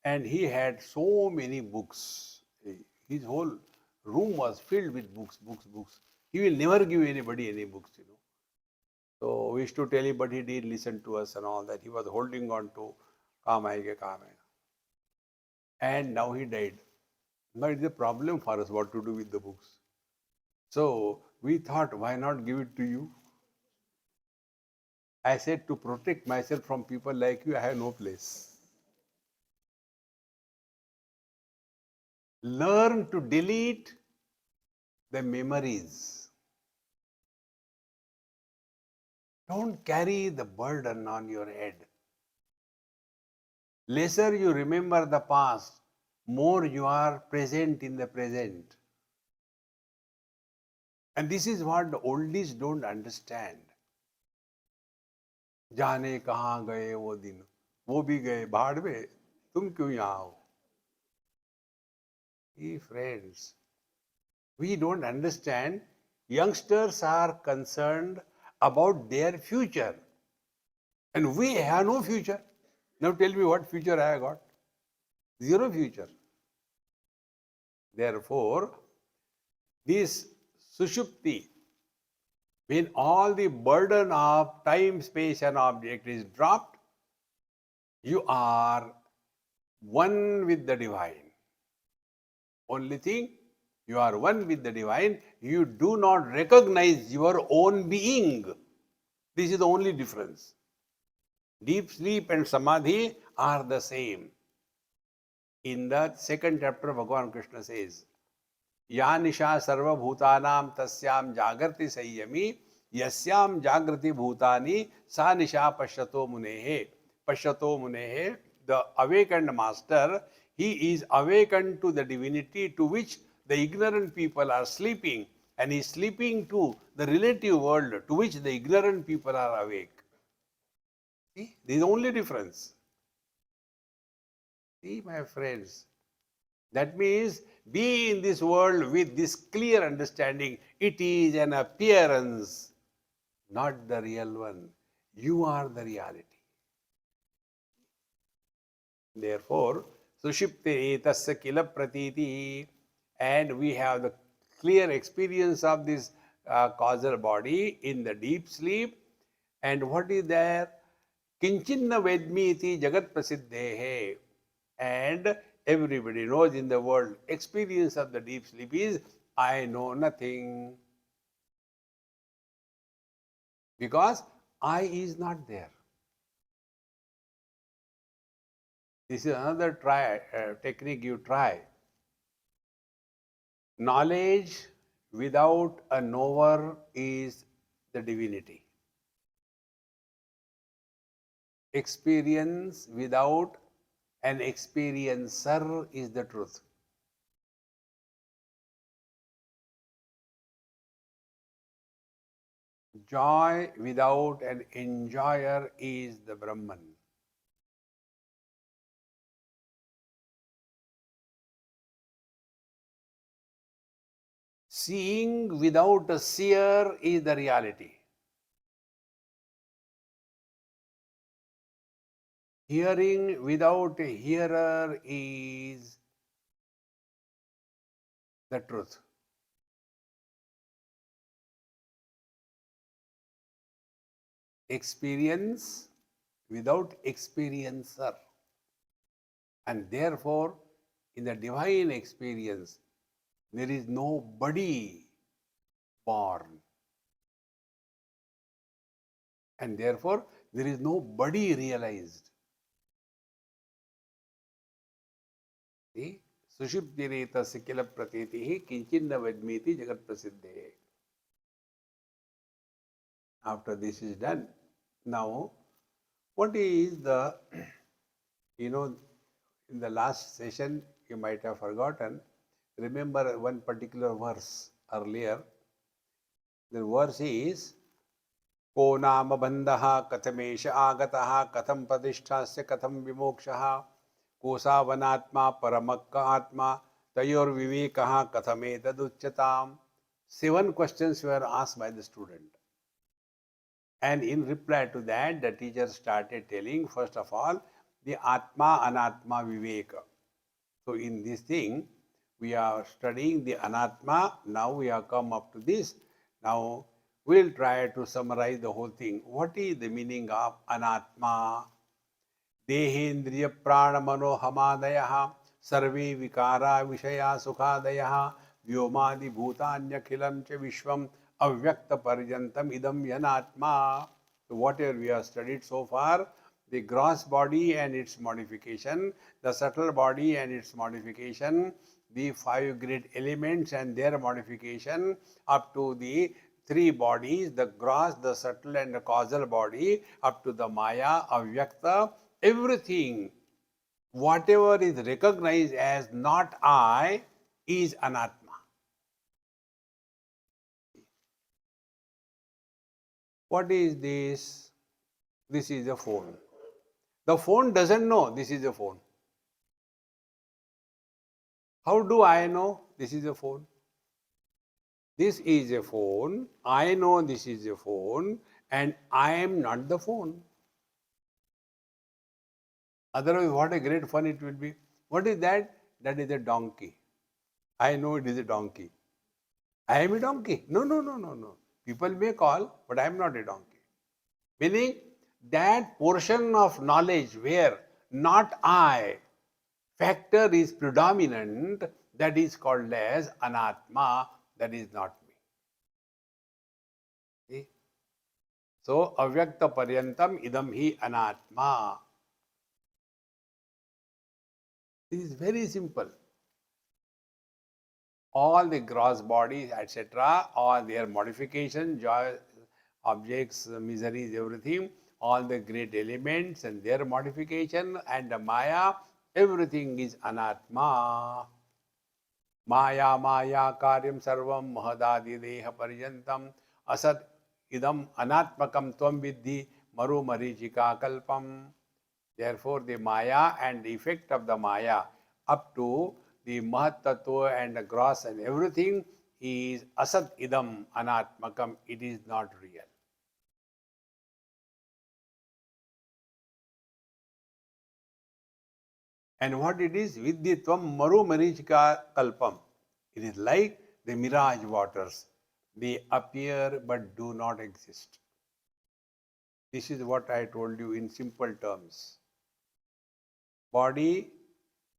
and he had so many books. His whole room was filled with books. He will never give anybody any books. So we used to tell him, but he didn't listen to us and all that. He was holding on to काम आएगा, काम आएगा. And now he died. Now it's a problem for us what to do with the books. So we thought, why not give it to you? I said, to protect myself from people like you, I have no place. Learn to delete the memories. Don't carry the burden on your head. Lesser you remember the past, more you are present in the present. And this is what the oldies don't understand. जाने कहाँ गए वो दिन, वो भी गए भाड़ में, तुम क्यों यहाँ हो? Friends, we don't understand. Youngsters are concerned about their future. And we have no future. Now tell me what future I have got. Zero future. Therefore, this Sushupti, when all the burden of time, space and object is dropped, you are one with the divine. Only thing, you are one with the divine. You do not recognize your own being. This is the only difference. Deep sleep and samadhi are the same. In the second chapter, Bhagavan Krishna says, या निशा सर्वभूतानां तस्याम जागृति संयमी यस्याम जागृति भूतानि सा निशा पश्यतो मुनेः. The awakened master, he is awakened to the divinity to which the ignorant people are sleeping, and he is sleeping to the relative world to which the ignorant people are awake. See, this is the only difference. See, my friends, that means be in this world with this clear understanding. It is an appearance, not the real one. You are the reality. Therefore, sushipte etasya kila pratiti, and we have the clear experience of this causal body in the deep sleep. And what is there? Kinchinna vedmi iti jagat prasiddhehe. And everybody knows in the world, experience of the deep sleep is, I know nothing. Because I is not there. This is another technique you try. Knowledge without a knower is the divinity. Experience without an experiencer is the truth. Joy without an enjoyer is the Brahman. Seeing without a seer is the reality. Hearing without a hearer is the truth. Experience without experiencer. And therefore, in the divine experience, there is nobody born. And therefore, there is nobody realized. See? Sushuptireta sikila pratitihi kinchinna vedmiti jagat prasiddhe. After this is done, now what is the, in the last session you might have forgotten, remember one particular verse earlier. The verse is, को नाम बंधः कथमेष आगतः कथम प्रतिष्ठास्य कथम विमोक्षः कोसावनात्मा परमक्क आत्मा तयोर्विवेकः कथमेतदुच्यताम्. 7 questions were asked by the student. And in reply to that, the teacher started telling, first of all, the Atma Anatma Viveka. So in this thing, we are studying the Anatma. Now we have come up to this. Now we'll try to summarize the whole thing. What is the meaning of Anatma? Dehendriya prana manohamadayah sarve vikara vishaya sukhadayah vyomadi bhutanyakhilam cha vishvam avyakta paryantam idam yanatma. So whatever we have studied so far, the gross body and its modification, the subtle body and its modification, the 5 great elements and their modification, up to the 3 bodies, the gross, the subtle and the causal body, up to the Maya, Avyakta, everything, whatever is recognized as not I, is Anatma. What is this? This is a phone. The phone doesn't know this is a phone. How do I know this is a phone? This is a phone. I know this is a phone, and I am not the phone. Otherwise, what a great fun it will be. What is that? That is a donkey. I know it is a donkey. I am a donkey. No, no, no, no, no. People may call, but I am not a donkey. Meaning that portion of knowledge where not I factor is predominant, That is called as anatma. That is not me. See? So avyakta paryantam idam hi anatma. This is very simple. All the gross bodies, etc., all their modification, joy, objects, miseries, everything, all the great elements and their modification and the Maya, everything is anatma. Maya Maya karyam sarvam mahadadi deha paryantam asat idam anatmakam tvam vidhi maru marichika kalpam. Therefore, the Maya and the effect of the Maya up to the Mahat Tattva and the gross and everything is asat idam anatmakam. It is not real. And what it is? Vidyatvam maru marichika kalpam. It is like the mirage waters. They appear but do not exist. This is what I told you in simple terms. Body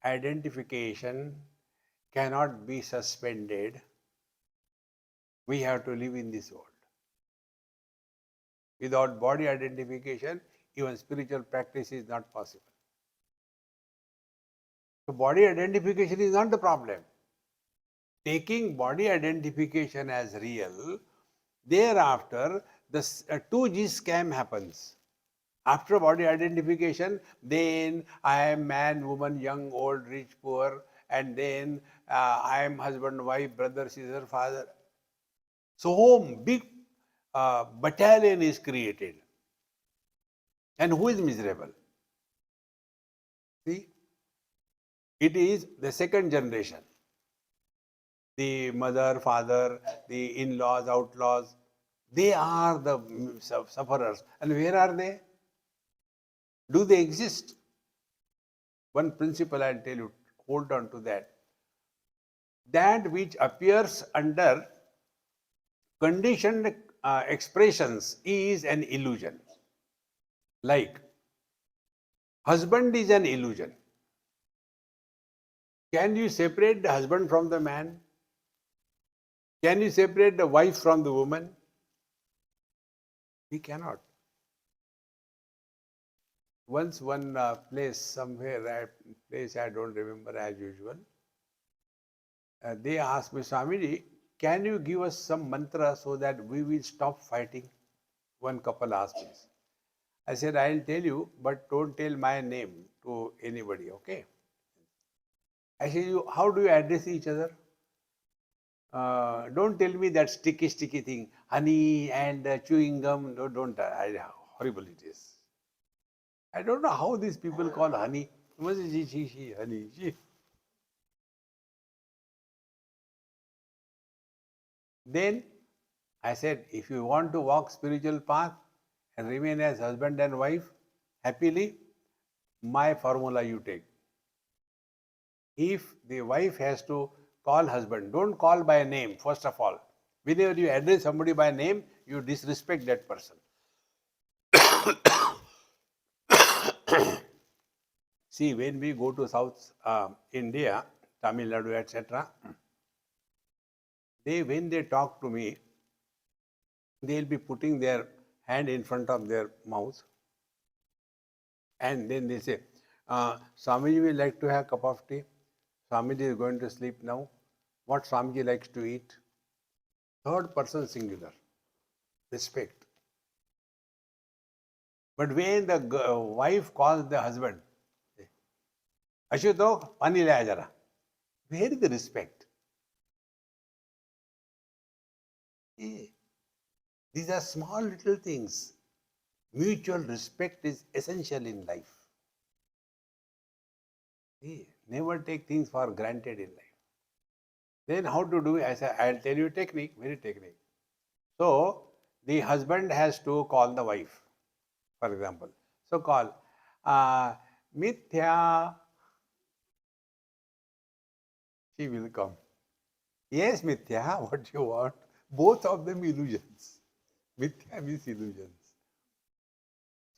identification cannot be suspended. We have to live in this world. Without body identification, even spiritual practice is not possible. So body identification is not the problem. Taking body identification as real, thereafter the 2G scam happens. After body identification, then I am man, woman, young, old, rich, poor, and then I am husband, wife, brother, sister, father. So home, big battalion is created. And who is miserable? See, it is the second generation. The mother, father, the in-laws, outlaws, they are the sufferers. And where are they? Do they exist? One principle I'll tell you, hold on to that. That which appears under conditioned expressions is an illusion. Like, husband is an illusion. Can you separate the husband from the man? Can you separate the wife from the woman? We cannot. Once one place somewhere, place I don't remember as usual, they asked me, Swamiji, can you give us some mantra so that we will stop fighting? One couple asked me. I said, I'll tell you, but don't tell my name to anybody, okay? I said, how do you address each other? Don't tell me that sticky thing, honey and chewing gum. No, don't. Horrible it is. I don't know how these people call honey. Honey. Then I said, if you want to walk spiritual path and remain as husband and wife happily, my formula you take. If the wife has to call husband, don't call by name, first of all. Whenever you address somebody by name, you disrespect that person. See, when we go to South India, Tamil Nadu, etc., when they talk to me, they'll be putting their hand in front of their mouth, and then they say, Swamiji will like to have a cup of tea. Swamiji is going to sleep now. What Swamiji likes to eat? Third person singular. Respect. But when the wife calls the husband, Ashuto, pani le jara. Where is the respect? These are small little things. Mutual respect is essential in life. Never take things for granted in life. Then how to do it? I'll tell you technique, very technique. So the husband has to call the wife, for example. So call Mithya. She will come. Yes, Mithya, what you want? Both of them illusions. Mithya means illusions.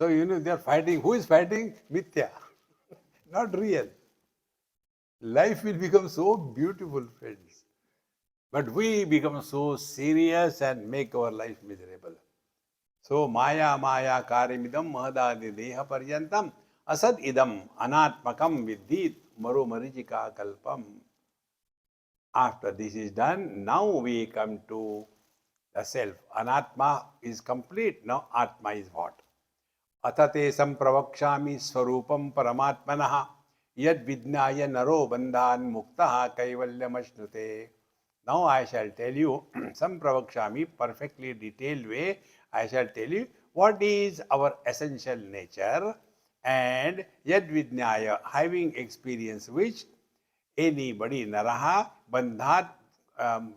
So they are fighting. Who is fighting? Mithya. Not real. Life will become so beautiful, friends. But we become so serious and make our life miserable. So Maya karimidam mahadadi deha paryantam asad idam anatmakam viddit maru marijika kalpam. After this is done, now we come to the self. Anatma is complete. Now Atma is what? Atate sampravakshami swarupam paramatmanah yad vidnaya naro bandhan muktaha kaivalyamashnute. Now I shall tell you sampravakshami, perfectly detailed way. I shall tell you what is our essential nature and yad vidnaya, having experience which anybody, naraha, bandhat,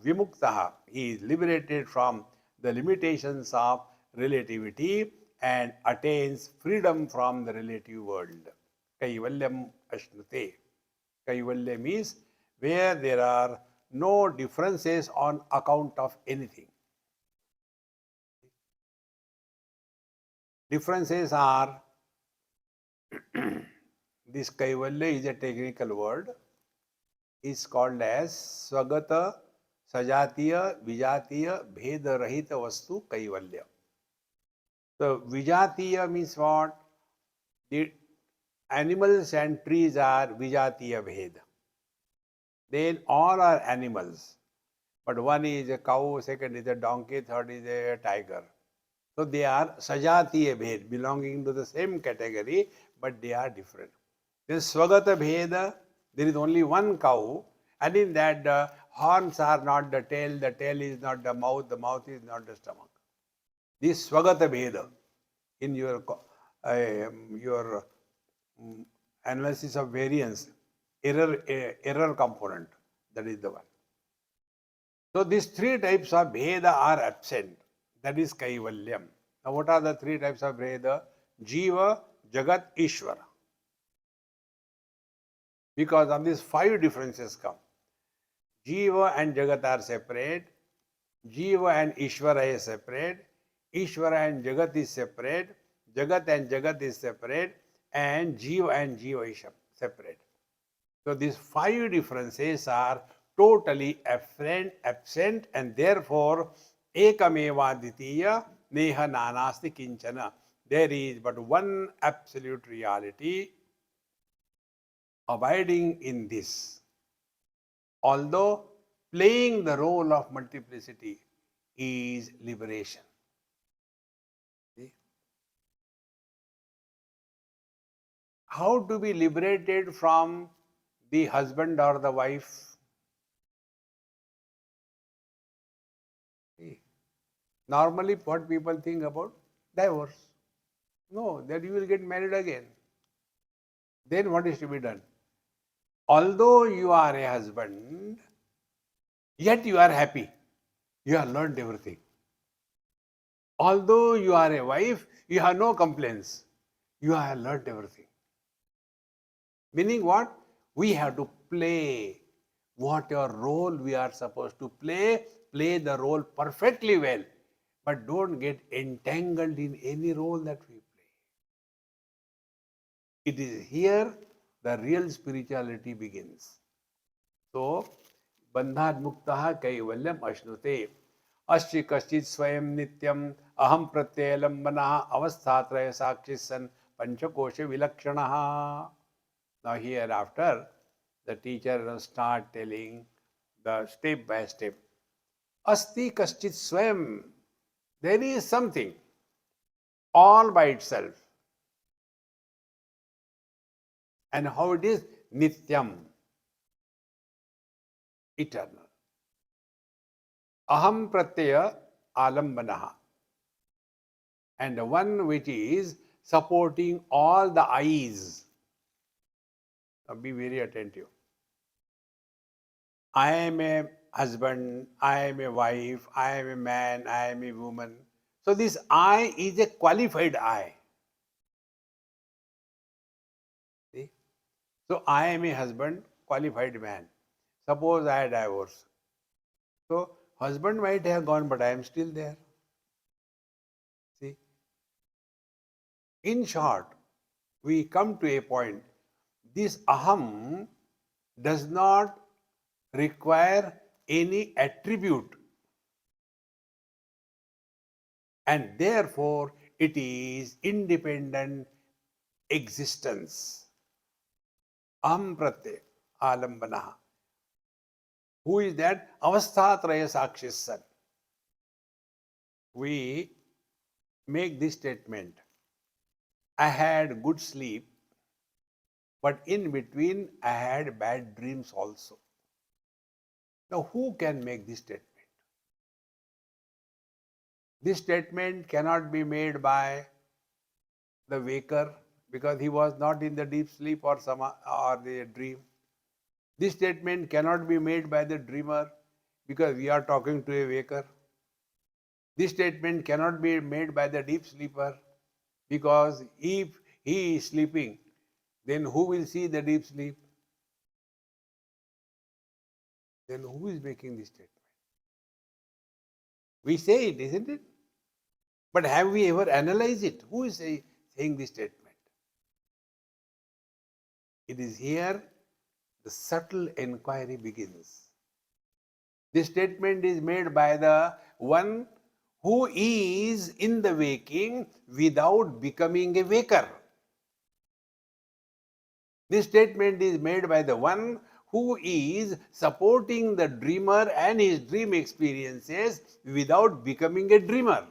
vimuktaha, he is liberated from the limitations of relativity and attains freedom from the relative world. Kaivalyam ashnute. Kaivalya means where there are no differences on account of anything. Differences are, this Kaivalya is a technical word, is called as Swagata Sajatiya Vijatiya Bheda Rahita Vastu Kaivalya. So Vijatiya means what? The animals and trees are Vijatiya Bheda. Then all are animals. But one is a cow, second is a donkey, third is a tiger. So they are Sajatiya Bhed, belonging to the same category, but they are different. Then Swagata Bheda, there is only one cow, and in that the horns are not the tail is not the mouth is not the stomach. This Swagata Bheda in your analysis of variance, error component, that is the one. So these three types of Bheda are absent. That is Kaivalyam. Now what are the three types of Bheda? Jiva, Jagat, Ishvara. Because of these five differences come. Jiva and Jagat are separate. Jiva and Ishvara is separate. Ishvara and Jagat is separate. Jagat and Jagat is separate. And Jiva is separate. So these five differences are totally absent, and therefore ekameva ditiya neha nanasti kinchana. There is but one absolute reality abiding in this. Although playing the role of multiplicity is liberation. See? How to be liberated from the husband or the wife? See? Normally, what people think about? Divorce. No, that you will get married again. Then what is to be done? Although you are a husband, yet you are happy. You have learned everything. Although you are a wife, you have no complaints. You have learned everything. Meaning what? We have to play whatever role we are supposed to play the role perfectly well. But don't get entangled in any role that we play. It is here the real spirituality begins. So, बंधाद मुक्तः कैवल्यम अश्नुते अश्चि कश्चित् स्वयं नित्यम अहम प्रत्ययलंबनः अवस्थात्रय साक्षी सन पंचकोश विलक्षणः. Now hereafter the teacher will start telling the step by step. Asti kaschit swayam. There is something all by itself. And how it is? Nityam. Eternal. Aham pratyaya alambanaha. And the one which is supporting all the eyes. Now be very attentive. I am a husband, I am a wife, I am a man, I am a woman. So this I is a qualified I. See? So I am a husband, qualified man. Suppose I divorce. So husband might have gone, but I am still there. See? In short, we come to a point. This aham does not require any attribute, and therefore it is independent existence. Aham pratyaya alambana. Who is that? Avasthatraya Sakshi San. We make this statement. I had good sleep, but in between I had bad dreams also. Now, who can make this statement? This statement cannot be made by the waker because he was not in the deep sleep or the dream. This statement cannot be made by the dreamer because we are talking to a waker. This statement cannot be made by the deep sleeper because if he is sleeping, then who will see the deep sleep? Then who is making this statement? We say it, isn't it? But have we ever analyzed it? Who is saying this statement? It is here the subtle inquiry begins. This statement is made by the one who is in the waking without becoming a waker. This statement is made by the one who is supporting the dreamer and his dream experiences without becoming a dreamer.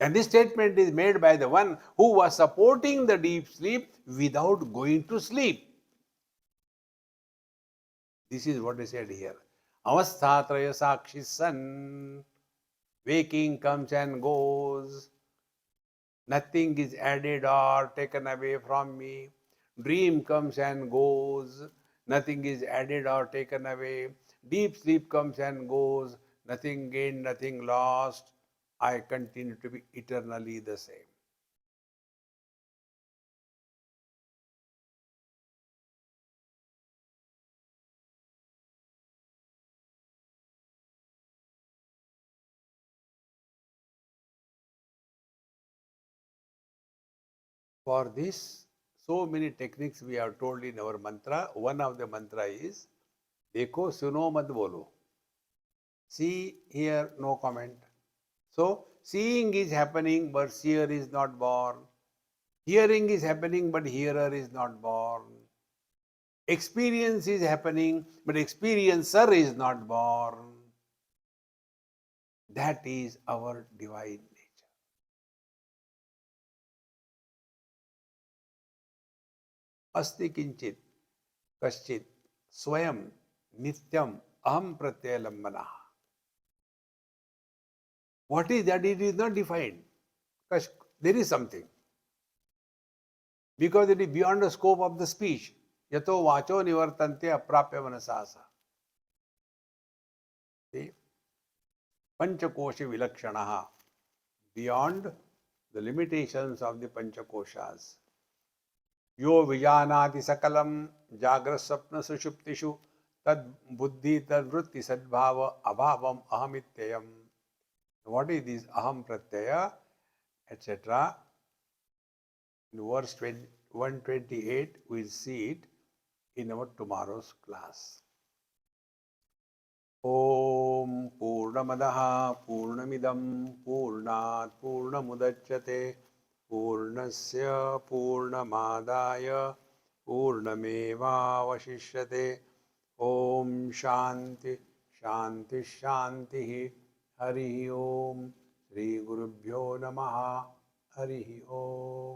And this statement is made by the one who was supporting the deep sleep without going to sleep. This is what I said here. Avasthatraya Sakshi San. Waking comes and goes. Nothing is added or taken away from me. Dream comes and goes. Nothing is added or taken away. Deep sleep comes and goes. Nothing gained, nothing lost. I continue to be eternally the same. For this, so many techniques we have told in our mantra. One of the mantra is, Dekho suno mat bolo. See, hear, no comment. So, seeing is happening, but seer is not born. Hearing is happening, but hearer is not born. Experience is happening, but experiencer is not born. That is our divine nature. Asti kinchit, kaschit, swayam, nityam, aham pratyalambana. What is that? It is not defined. There is something. Because it is beyond the scope of the speech. Yato vacho nivartante aprapya manasasa. See? Panchakoshi vilakshanaha. Beyond the limitations of the Panchakoshas. Yo vijanati sakalam jagra sapna sushuptishu tad buddhi tad vritti sadbhava abhavam ahamityayam. What is this aham pratyaya, etc.? In verse 128, we'll see it in our tomorrow's class. Om Purnamadaha Purnamidam Purnat Purnamudachyate Purnasya Purnamadaya Purnamevavashishyate. Om Shanti Shanti Shanti. Hari Om. Shri Gurubhyo Namaha. Hari Om.